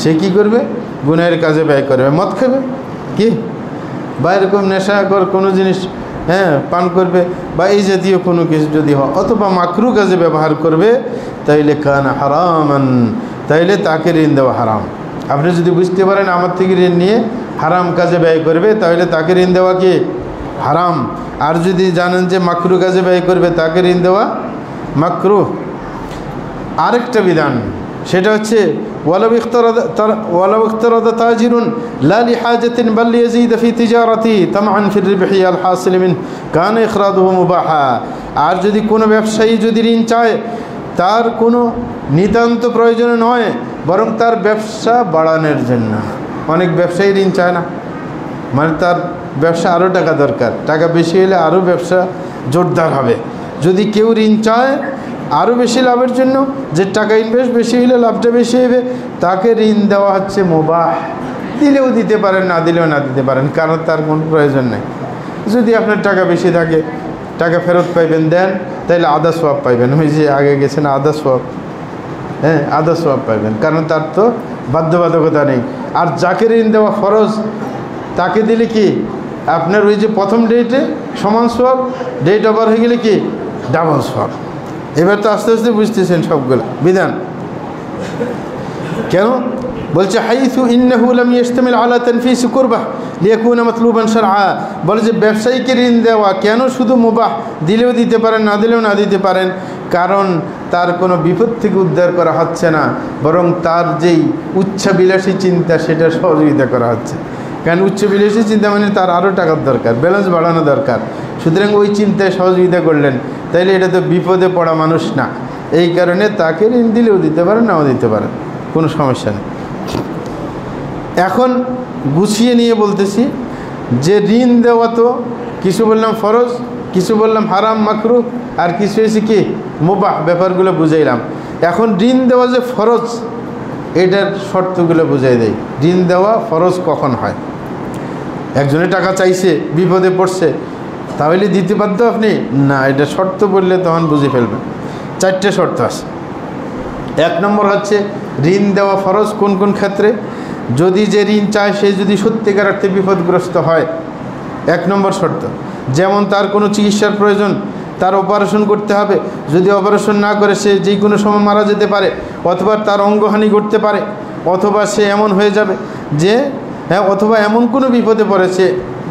সে কি করবে, গুনাহের কাজে ব্যয় করবে, মদ খাবে কি বা এরকম নেশাকর কোনো জিনিস পান করবে বা এই জাতীয় কোনো কিছু যদি হয়, অথবা মাকরু কাজে ব্যবহার করবে, তাইলে কানা হারামান, তাইলে তাকে ঋণ দেওয়া হারাম। আপনি যদি বুঝতে পারেন আমার থেকে ঋণ নিয়ে হারাম কাজে ব্যয় করবে, তাহলে তাকে ঋণ দেওয়া কি হারাম। আর যদি জানেন যে মাকরু কাজে ব্যয় করবে, তাকে ঋণ দেওয়া মাকরু। আরেকটা বিধান সেটা হচ্ছে ওয়ালাউ ইখতারাদা তাজিরুন লা লিহাজাতিন বাল ইয়াজিদ ফি তিজারাতি তামআন ফি রিবহি আল হাসিল মিন কানা ইখরাদুহু মুবাহা। আর যদি কোনো ব্যবসায়ী যদি ঋণ চায়, তার কোনো নিতান্ত প্রয়োজনে নয়, বরং তার ব্যবসা বাড়ানোর জন্য। অনেক ব্যবসায়ী ঋণ চায় না, মানে তার ব্যবসা আরও টাকা দরকার, টাকা বেশি হলে আরও ব্যবসা জোরদার হবে। যদি কেউ ঋণ চায় আরও বেশি লাভের জন্য, যে টাকা ইনভেস্ট বেশি হলে লাভটা বেশি হবে, তাকে ঋণ দেওয়া হচ্ছে মুবাহ। দিলেও দিতে পারেন, না দিলেও না দিতে পারেন, কারণ তার কোনো প্রয়োজন নেই। যদি আপনার টাকা বেশি থাকে, টাকা ফেরত পাইবেন, দেন, তাইলে আধা সওয়াব পাইবেন। ওই যে আগে গেছেন আধা সওয়াব, আধা সওয়াব পাইবেন, কারণ তার তো বাধ্যবাধকতা নেই। আর যাকে ঋণ দেওয়া ফরজ, তাকে দিলে কি আপনার ওই যে প্রথম ডেটে সমান সওয়াব, ডেট ওভার হয়ে গেলে কি ডাবল সওয়াব। এবার তো আস্তে আস্তে বুঝতেছেন সবগুলো বিধান। কেন বলছে হাইসু ইন্নাহু লাম ইস্তামিল আলা তানফিস কুরবাহ লিয়াকুনা মাতলুবান শারআ, বলে যে ব্যবসায়ীকে ঋণ দেওয়া কেন শুধু মুবাহ, দিলেও দিতে পারেন, না দিলেও না দিতে পারেন, কারণ তার কোনো বিপদ থেকে উদ্ধার করা হচ্ছে না, বরং তার যেই উচ্চাবিলাসী চিন্তা সেটা সহযোগিতা করা হচ্ছে। কারণ উচ্চাবিলাসী চিন্তা মানে তার আরও টাকার দরকার, ব্যালেন্স বাড়ানো দরকার, সুতরাং ওই চিন্তায় সহযোগিতা করলেন, তাইলে এটা তো বিপদে পড়া মানুষ না। এই কারণে তাকে ঋণ দিলেও দিতে পারেন, নাও দিতে পারেন, কোনো সমস্যা নেই। এখন গুছিয়ে নিয়ে বলতেছি যে ঋণ দেওয়া তো কিছু বললাম ফরজ, কিছু বললাম হারাম মাকরুহ, আর কিছু হয়েছে কি মুবাহ, ব্যাপারগুলো বুঝাইলাম। এখন ঋণ দেওয়া যে ফরজ, এটার শর্তগুলো বুঝাই দেয়। ঋণ দেওয়া ফরজ কখন হয়? একজনে টাকা চাইছে, বিপদে পড়ছে, তাহলে দিতে বাধ্য আপনি না, এটা শর্ত বললে তখন বুঝে ফেলবেন। 4টে শর্ত আছে। 1 নম্বর হচ্ছে ঋণ দেওয়া ফরজ কোন কোন ক্ষেত্রে? যদি যে ঋণ চায় সে যদি সত্যিকার অর্থে বিপদগ্রস্ত হয়, 1 নম্বর শর্ত। যেমন তার কোনো চিকিৎসার প্রয়োজন, তার অপারেশন করতে হবে, যদি অপারেশন না করে সে যে কোনো সময় মারা যেতে পারে, অথবা তার অঙ্গহানি ঘটতে পারে, অথবা সে এমন হয়ে যাবে যে অথবা এমন কোনো বিপদে পড়েছে,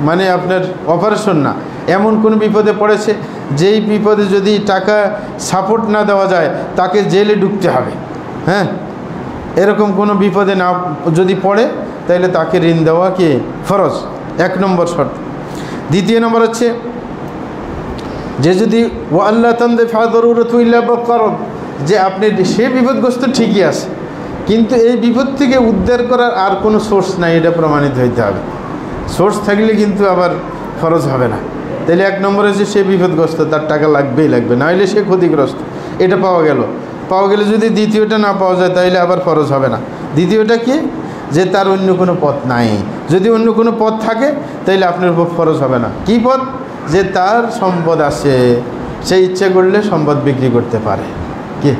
মানে আপনার অপারেশন না, এমন কোনো বিপদে পড়েছে যেই বিপদে যদি টাকা সাপোর্ট না দেওয়া যায় তাকে জেলে ঢুকতে হবে, এরকম কোনো বিপদে না যদি পড়ে, তাহলে তাকে ঋণ দেওয়া কি ফরজ, 1 নম্বর শর্ত। 2 নম্বর হচ্ছে যে যদি ও আল্লাহ তানদেফা দরুরত ইল্লা বিকরদ, যে আপনি সে বিপদগ্রস্ত ঠিকই আছে, কিন্তু এই বিপদ থেকে উদ্ধার করার আর কোনো সোর্স নাই, এটা প্রমাণিত হইতে হবে। সোর্স থাকলে কিন্তু আবার ফরজ হবে না। তাহলে 1 নম্বর হচ্ছে সে বিপদগ্রস্ত, তার টাকা লাগবেই লাগবে, নাহলে সে ক্ষতিগ্রস্ত, এটা পাওয়া গেলে যদি দ্বিতীয়টা না পাওয়া যায় তাহলে আবার ফরজ হবে না। দ্বিতীয়টা কি? যে তার অন্য কোনো পথ নাই, যদি অন্য কোনো পথ থাকে তাহলে আপনার উপর ফরজ হবে না। কি পথ? যে তার সম্পদ আছে, সে ইচ্ছে করলে সম্পদ বিক্রি করতে পারে, কি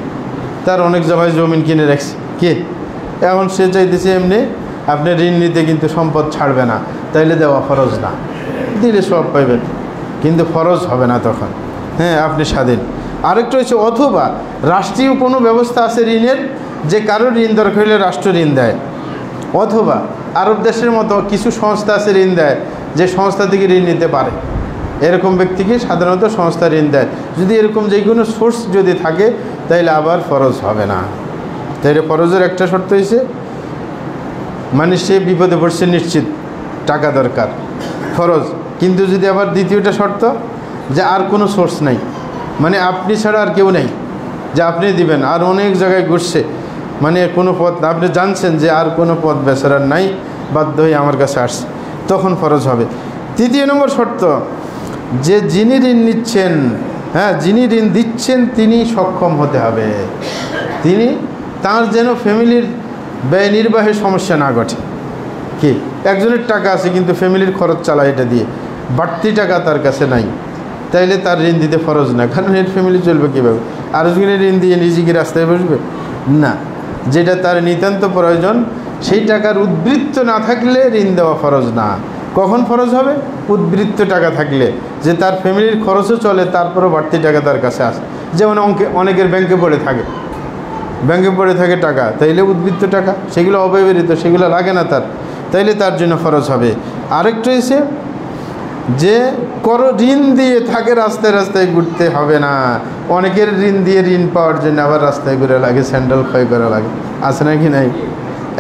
তার অনেক জায়গায় জমিন কিনে রাখছে, কি এখন সে চাইতেছে এমনি আপনি ঋণ নিতে, কিন্তু সম্পদ ছাড়বে না, তাইলে দেওয়া ফরজ না, দিলে সব পাইবেন, কিন্তু ফরজ হবে না তখন, আপনি স্বাধীন। আরেকটা হচ্ছে অথবা রাষ্ট্রীয় কোনো ব্যবস্থা আছে ঋণের, যে কারো ঋণ দরকার হলে রাষ্ট্র ঋণ দেয়, অথবা আরব দেশের মতো কিছু সংস্থা আছে ঋণ দেয়, যে সংস্থা থেকে ঋণ নিতে পারে, এরকম ব্যক্তিকে সাধারণত সংস্থা ঋণ দেয়। যদি এরকম যে কোনো সোর্স যদি থাকে তাইলে আবার ফরজ হবে না। তাইলে ফরজের একটা শর্ত হয়েছে মানে সে বিপদে পড়ছে, নিশ্চিত টাকা দরকার, ফরজ। কিন্তু যদি আবার দ্বিতীয়টা শর্ত যে আর কোনো সোর্স নাই, মানে আপনি ছাড়া আর কেউ নেই যে আপনি দিবেন, আর অনেক জায়গায় ঘুরছে, মানে কোনো পথ আপনি জানছেন যে আর কোনো পথ বেচারার নাই, বাধ্য হয়ে আমার কাছে আসছে, তখন ফরজ হবে। 3 নম্বর শর্ত যে যিনি ঋণ নিচ্ছেন, যিনি ঋণ দিচ্ছেন তিনি সক্ষম হতে হবে, তিনি তার যেন ফ্যামিলির ব্যয় নির্বাহের সমস্যা না ঘটে। কি একজনের টাকা আছে কিন্তু ফ্যামিলির খরচ চালায় এটা দিয়ে, বাড়তি টাকা তার কাছে নাই, তাইলে তার ঋণ দিতে ফরজ না, কারণ এর ফ্যামিলি চলবে কীভাবে? আরেকজনের ঋণ দিয়ে নিজে কি রাস্তায় বসবে? না, যেটা তার নিতান্ত প্রয়োজন সেই টাকার উদ্বৃত্ত না থাকলে ঋণ দেওয়া ফরজ না। কখন ফরজ হবে? উদ্বৃত্ত টাকা থাকলে, যে তার ফ্যামিলির খরচও চলে, তারপরও বাড়তি টাকা তার কাছে আসে। যেমন অনেকের ব্যাংকে পড়ে থাকে টাকা, তাইলে উদ্বৃত্ত টাকা, সেগুলো অব্যবহৃত, সেগুলো লাগে না তার, তাইলে তার জন্য খরচ হবে। আরেকটা হচ্ছে যে ঋণ দিয়ে থাকে রাস্তায় রাস্তায় ঘুরতে হবে না। অনেকের ঋণ দিয়ে ঋণ পাওয়ার জন্য আবার রাস্তায় ঘুরে লাগে, স্যান্ডেল ক্ষয় করা লাগে, আছে নাকি নাই?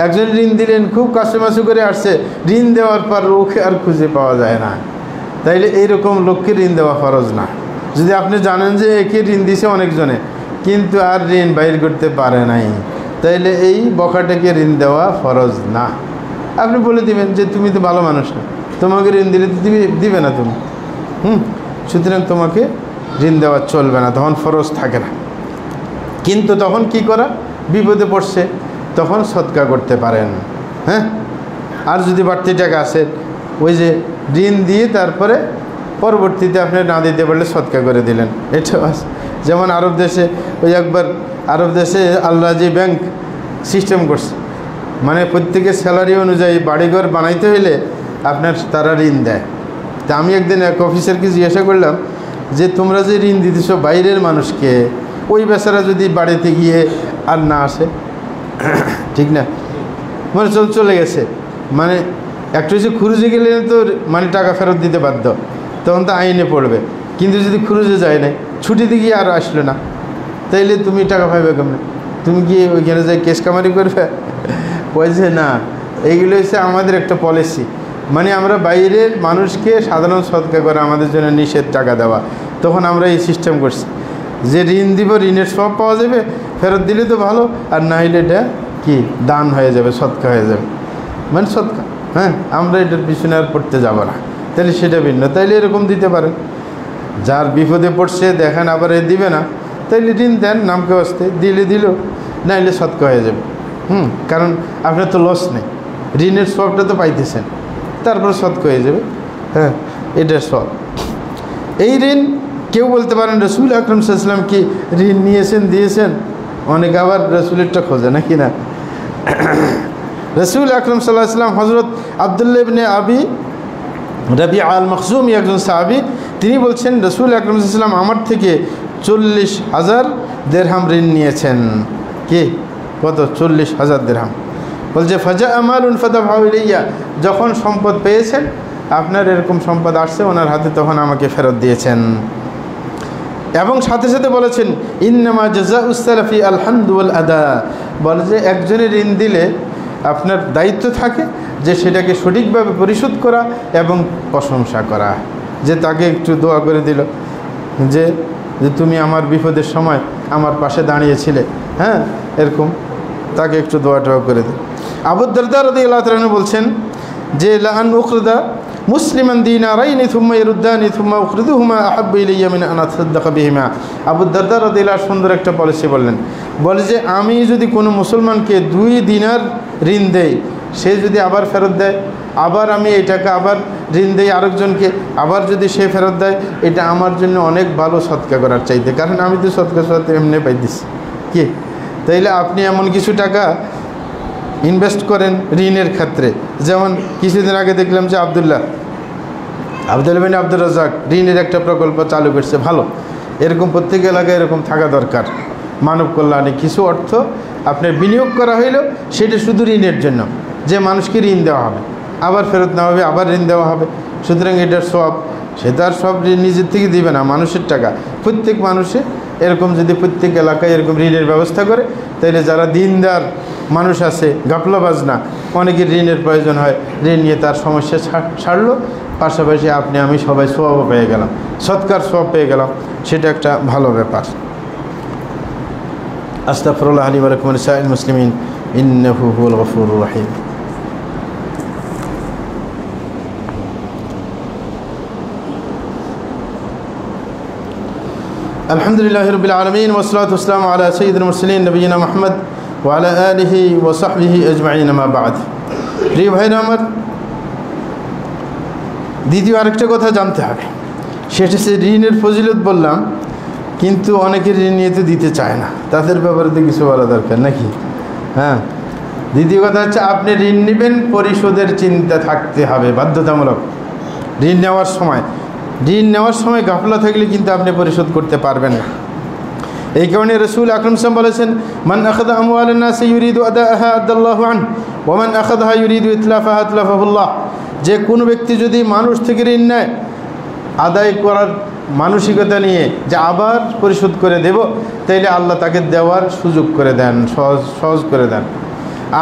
একজন ঋণ দিলেন, খুব কাছামাছু করে আসছে, ঋণ দেওয়ার পর ওকে আর খুঁজে পাওয়া যায় না, তাইলে এইরকম লোককে ঋণ দেওয়া ফরজ না। যদি আপনি জানেন যে একে ঋণ দিছে অনেকজনে কিন্তু আর ঋণ বাইর করতে পারে নাই, তাইলে এই বখাটাকে ঋণ দেওয়া ফরজ না। আপনি বলে দিবেন যে তুমি তো ভালো মানুষ না, তোমাকে ঋণ দিলে তো দিবে না তুমি, সুতরাং তোমাকে ঋণ দেওয়া চলবে না, তখন ফরজ থাকে না। কিন্তু তখন কি করা? বিপদে পড়ছে তখন সদকা করতে পারেন। হ্যাঁ, আর যদি বাড়তি টাকা আসে, ওই যে ঋণ দিয়ে তারপরে পরবর্তীতে আপনি না দিতে পারলে সদকা করে দিলেন, এটা আছে। যেমন আরব দেশে আরব দেশে আল্লাহ যে ব্যাংক সিস্টেম করছে, মানে প্রত্যেকের স্যালারি অনুযায়ী বাড়িঘর বানাইতে হইলে তারা ঋণ দেয়। তা আমি একদিন এক অফিসারকে জিজ্ঞাসা করলাম যে তোমরা যে ঋণ দিতেছ বাইরের মানুষকে, ওই বেচারা যদি বাড়িতে গিয়ে আর না আসে, ঠিক না, মানে চলে গেছে, মানে একটু হচ্ছে খুরুজে গেলে তো মানে টাকা ফেরত দিতে বাধ্য, তখন তো আইনে পড়বে। কিন্তু যদি খুরুজে যায় নাই, ছুটিতে গিয়ে আর আসলো না, তাইলে তুমি টাকা পাইবে কেমন? তুমি কি ওইখানে যাই কেস কামারি করবে? বলছে না, এইগুলো হচ্ছে আমাদের একটা পলিসি, মানে আমরা বাইরের মানুষকে সাধারণ সদকা করা আমাদের জন্য নিষেধ, টাকা দেওয়া। তখন আমরা এই সিস্টেম করছি যে ঋণ দিব, ঋণের সব পাওয়া যাবে, ফেরত দিলে তো ভালো, আর না হইলে এটা কি দান হয়ে যাবে, সদকা হয়ে যাবে, মানে সদকা। হ্যাঁ, আমরা এটার পিছনে আর পড়তে যাব না, তাহলে সেটা ভিন্ন। তাইলে এরকম দিতে পারেন, যার বিপদে পড়ছে দেখেন আবার এ দিবে না, তাইলে ঋণ দেন, নামকে আসতে দিল, নাইলে সদকা হয়ে যাবে। কারণ আপনার তো লস নেই, ঋণের সবটা তো পাইতেছেন, তারপর সদকা হয়ে যাবে। হ্যাঁ, এটার সব। এই ঋণ কেউ বলতে পারেন রসুল আকরম সাল্লাল্লাহু আলাইহি ওয়াসাল্লাম কি ঋণ নিয়েছেন, দিয়েছেন? অনেকে আবার রসুলেরটা খোঁজে নাকি না। রসুল আকরম সাল্লাল্লাহু আলাইহি ওয়াসাল্লাম হযরত আব্দুল্লাহ ইবনে আবি রাবিআ আল মখজুমি একজন সাহাবী, তিনি বলছেন রসুল আকরম সাল্লাল্লাহু আলাইহি ওয়াসাল্লাম আমার থেকে 40,000 দিরহাম ঋণ নিয়েছেন। কি কত? 40,000 দিরহাম। বলছে ফাজা আমালুন ফাদাফাউ ইলাইয়া, যখন সম্পদ পেয়েছেন, আপনার এরকম সম্পদ আসছে ওনার হাতে, তখন আমাকে ফেরত দিয়েছেন। এবং সাথে সাথে বলেছেন ইন্নামা জাযাউস সালাফি আল হামদু ওয়াল আদা, বলে যে একজনের ঋণ দিলে আপনার দায়িত্ব থাকে যে সেটাকে সঠিকভাবে পরিশোধ করা এবং প্রশংসা করা, যে তাকে একটু দোয়া করে দিল যে তুমি আমার বিপদের সময় আমার পাশে দাঁড়িয়েছিলে, হ্যাঁ, এরকম তাকে একটু দোয়া টোয়া করে দিল। আবু দারদা রাদিয়াল্লাহু তাআলা আনহু বলছেন যে লাআন উখরিদা মুসলিমান দিনারাইনি থুম্মা ইরুদ্দানি থুম্মা উখরিদুহুমা আহাব্বু ইলাইয়া মিন আন আতাসাদ্দাকা বিহিমা। আবু দারদা রাদিয়াল্লাহু সুন্দর একটা পলিসি বললেন, বলে যে আমি যদি কোনো মুসলমানকে 2 দিনার ঋণ দেই, সে যদি আবার ফেরত দেয়, আবার আমি এই টাকা আবার ঋণ দেই আরেকজনকে, আবার যদি সে ফেরত দেয়, এটা আমার জন্য অনেক ভালো সদকা করার চাইতে, কারণ আমি তো সদকা এমনি পাইতেছি। কি তাইলে আপনি এমন কিছু টাকা ইনভেস্ট করেন ঋণের ক্ষেত্রে। যেমন কিছুদিন আগে দেখলাম যে আব্দুল্লাহ বিন আব্দুর রাজ্জাক ঋণের একটা প্রকল্প চালু করছে, ভালো। এরকম প্রত্যেক এলাকায় এরকম থাকা দরকার। মানব কল্যাণে কিছু অর্থ আপনার বিনিয়োগ করা হইল, সেটা শুধু ঋণের জন্য, যে মানুষকে ঋণ দেওয়া হবে, আবার ফেরত নেওয়া হবে, আবার ঋণ দেওয়া হবে। সুতরাং এটার সব, সে তার সব নিজের থেকে দিবে না, মানুষের টাকা। প্রত্যেক মানুষে এরকম যদি প্রত্যেক এলাকায় এরকম ঋণের ব্যবস্থা করে, তাইলে যারা দিনদার মানুষ আছে, গাফলাবাজ না, অনেকের ঋণের প্রয়োজন হয়, ঋণ নিয়ে তার সমস্যা ছাড়লো, পাশাপাশি আপনি আমি সবাই সওয়াবও পেয়ে গেলাম, সৎকার সওয়াব পেয়ে গেলাম, সেটা একটা ভালো ব্যাপার। আস্তাগফিরুল্লাহ লি ওয়া লাকুম ওয়া লিসাইরিল মুসলিমিন ইন্নাহু হুয়াল গফুরুর রহিম। আলহামদুলিল্লাহি রাব্বিল আলামিন ওয়া সলাতু ওয়া সালামু আলা সাইয়্যিদিল মুরসালিন নবিয়িনা মুহাম্মদ ওয়ালা আলিহি ওয়া সাহবিহি আজমাইন, আম্মা বা'দ। প্রিয় ভাইরা আমার, দ্বিতীয় আরেকটা কথা জানতে হবে, সেটা হচ্ছে ঋণের ফজিলত বললাম, কিন্তু অনেকে ঋণ নিয়ে তো দিতে চায় না, তাদের ব্যাপারে তো কিছু বলা দরকার নাকি? হ্যাঁ, দ্বিতীয় কথা হচ্ছে আপনি ঋণ নেবেন, পরিশোধের চিন্তা থাকতে হবে বাধ্যতামূলক। ঋণ নেওয়ার সময় গাফলা থাকলে কিন্তু আপনি পরিশোধ করতে পারবেন না। এই কারণে রাসূল আকরাম সাল্লাল্লাহু আলাইহি ওয়াসাল্লাম বলেছেন, মান আখাযা আমওয়ালান নাসি ইউরিদু আদাআহা আদাল্লাহু আনহু ওয়া মান আখাযাহা ইউরিদু ইতলাফাহা ইতলাফাহুল্লাহ। যে কোনো ব্যক্তি যদি মানুষ থেকে ঋণ নেয় আদায় করার মানসিকতা নিয়ে যে আবার পরিশোধ করে দেব, তাইলে আল্লাহ তাকে দেওয়ার সুযোগ করে দেন, সহজ করে দেন।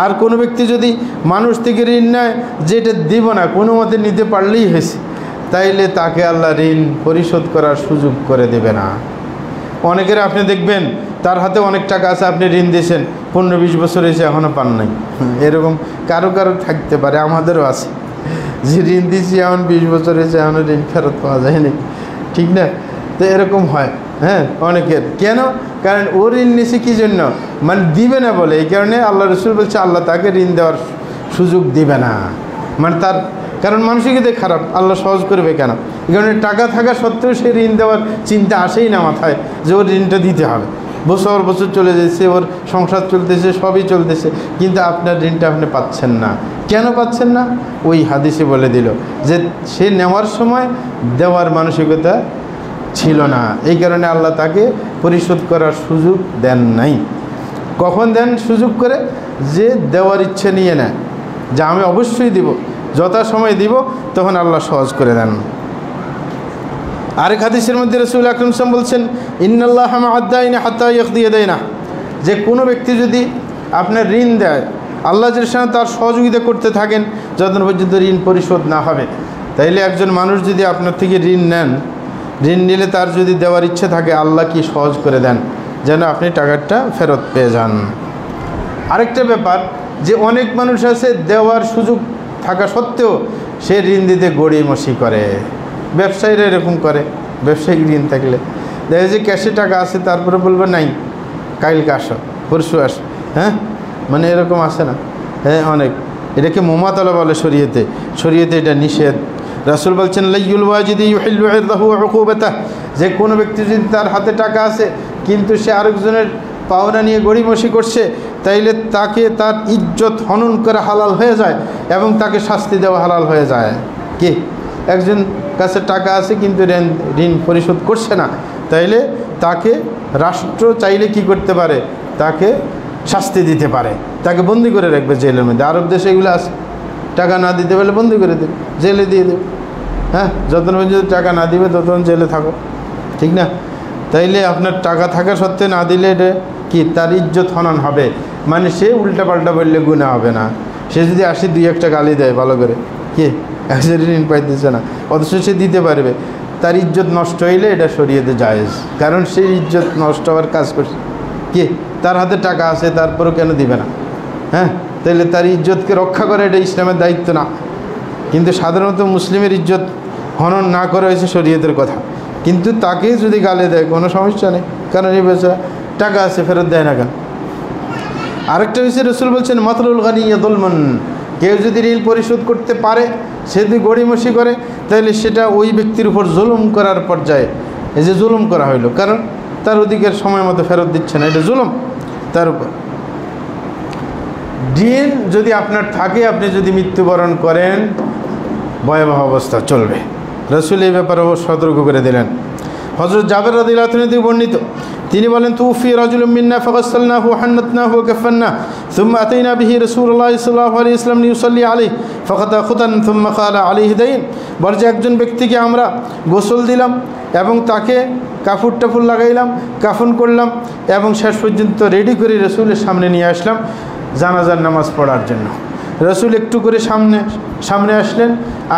আর কোনো ব্যক্তি যদি মানুষ থেকে ঋণ নেয় যেটা দিব না, কোনো মতে নিতে পারলেই হয়েছে, তাইলে তাকে আল্লাহ ঋণ পরিশোধ করার সুযোগ করে দেবে না। অনেকের আপনি দেখবেন তার হাতে অনেক টাকা আছে, আপনি ঋণ দিয়েছেন, 15-20 বছর এসে এখনও পান নাই। এরকম কারো থাকতে পারে, আমাদেরও আছে, যে ঋণ দিয়েছি এখন 20 বছর এসে এখনও ঋণ ফেরত পাওয়া যায়নি, ঠিক না? তো এরকম হয়, হ্যাঁ, অনেকের। কেন? কারণ ও ঋণ নিছে কী জন্য? মানে দিবে না বলে। এই কারণে আল্লাহ রসুল বলছে আল্লাহ তাকে ঋণ দেওয়ার সুযোগ দিবে না, মানে তার কারণ মানসিকতা খারাপ, আল্লাহ সহজ করবে কেন? এই কারণে টাকা থাকা সত্ত্বেও সে ঋণ দেওয়ার চিন্তা আসেই না মাথায় যে ওর ঋণটা দিতে হবে। বছর বছর চলে যাচ্ছে, ওর সংসার চলতেছে, সবই চলতেছে, কিন্তু আপনার ঋণটা আপনি পাচ্ছেন না। কেন পাচ্ছেন না? ওই হাদিসে বলে দিল যে সে নেওয়ার সময় দেওয়ার মানসিকতা ছিল না, এই কারণে আল্লাহ তাকে পরিশোধ করার সুযোগ দেন নাই। কখন দেন সুযোগ করে? যে দেওয়ার ইচ্ছে নিয়ে নেয়, যে আমি অবশ্যই দিব, যথাসময় দিব, তখন আল্লাহ সহজ করে দেন। আরেক হাদিসের মধ্যে রাসূল আকরাম সাল্লাল্লাহু আলাইহি ওয়াসাল্লাম বলছেন, ইন্নাল্লাহা মা'আদ দাইনি হাত্তা ইয়াকদিয়া দাইনা। যে কোনো ব্যক্তি যদি আপনার ঋণ দেয়, আল্লাহ জাল্লাহু তার সহযোগিতা করতে থাকেন যতক্ষণ পর্যন্ত ঋণ পরিশোধ না হবে। তাইলে একজন মানুষ যদি আপনার থেকে ঋণ নেন, ঋণ নিলে তার যদি দেওয়ার ইচ্ছে থাকে, আল্লাহ কি সহজ করে দেন যেন আপনি টাকাটা ফেরত পেয়ে যান। আরেকটা ব্যাপার, যে অনেক মানুষ আছে দেওয়ার সুযোগ থাকা সত্ত্বেও সে ঋণ দিতে গড়িমসি করে। ব্যবসায়ীরা এরকম করে, ব্যবসায়িক ঋণ থাকলে দেখা যায় ক্যাশে টাকা আছে, তারপরে বলবে নাই কালকে আসো, পরশু আসো, হ্যাঁ, মানে এরকম আসে না? হ্যাঁ, অনেক। এটাকে মুমাতালা বলে শরীয়তে এটা নিষেধ। রাসূল বলছেন, লাইয়ুল ওয়াজিদি ইউহিল্লু ইরদাহু ওয়া উকুবাতাহু। যে কোনো ব্যক্তি যদি তার হাতে টাকা আছে কিন্তু সে আরেকজনের পাওনা নিয়ে গড়িমসি করছে, তাইলে তাকে তার ইজ্জত হনন করা হালাল হয়ে যায় এবং তাকে শাস্তি দেওয়া হালাল হয়ে যায়। কি? একজন কাছে টাকা আছে কিন্তু ঋণ পরিশোধ করছে না, তাইলে তাকে রাষ্ট্র চাইলে কি করতে পারে? তাকে শাস্তি দিতে পারে, তাকে বন্দি করে রাখবে জেলের মধ্যে। আরব দেশে এগুলো আছে, টাকা না দিতে পারলে বন্দি করে দেবে, জেলে দিয়ে দেবে। হ্যাঁ, যতক্ষণ পর্যন্ত টাকা না দিবে ততক্ষণ জেলে থাকো, ঠিক না? তাইলে আপনার টাকা থাকা সত্ত্বে না দিলে এটা কি? তার ইজ্জত হনন হবে, মানে সে উল্টাপাল্টা বললে গুনাহ হবে না। সে যদি আসি 2-1টা গালি দেয় ভালো করে, কি একজন ঋণ পাইতেছে না, অথচ সে দিতে পারবে, তার ইজ্জত নষ্ট হইলে এটা শরীয়তে জায়েজ, কারণ সে ইজ্জত নষ্ট হওয়ার কাজ করছে। কি? তার হাতে টাকা আছে, তারপরেও কেন দিবে না? হ্যাঁ, তাহলে তার ইজ্জতকে রক্ষা করা এটা ইসলামের দায়িত্ব না। কিন্তু সাধারণত মুসলিমের ইজ্জত হনন না করা হয়েছে শরীয়তের কথা, কিন্তু তাকে যদি গালে দেয় কোনো সমস্যা নেই, কারণ এই বেচারা টাকা আছে, ফেরত দেয় না কেন? আরেকটা বিষয় রাসূল বলছেন, মাতলুল গানি ইয়াযুলমুন। কেউ যদি ঋণ পরিশোধ করতে পারে, সে যদি গড়িমসি করে, তাহলে সেটা ওই ব্যক্তির উপর জুলুম করার পর্যায়ে, এই যে জুলুম করা হইল, কারণ তার অধিকার সময় মতো ফেরত দিচ্ছে না, এটা জুলুম তার উপর। ঋণ যদি আপনার থাকে, আপনি যদি মৃত্যুবরণ করেন, ভয়াবহ অবস্থা চলবে। রাসূল এই ব্যাপারে সতর্ক করে দিলেন। হযরত জাবের রাদিয়াল্লাহু আনহু থেকে বর্ণিত, তিনি বলেন, তুফি রাজুলুম মিন্না ফাগাসসালনাহু ওয়া হান্নাতনাহু ওয়া কাফফান্নাহু সুম্মা আতাইনা বিহি রাসূলুল্লাহ সাল্লাল্লাহু আলাইহি ওয়াসাল্লাম লিউসাল্লি আলাইহি ফাকাতা খুতান সুম্মা ক্বালা আলাইহি দাইন। বলে যে একজন ব্যক্তিকে আমরা গোসল দিলাম এবং তাকে কাপড় লাগাইলাম, কাফন করলাম এবং শেষ পর্যন্ত রেডি করে রাসূলের সামনে নিয়ে আসলাম জানাজার নামাজ পড়ার জন্য। রাসূল একটু করে সামনে আসলেন,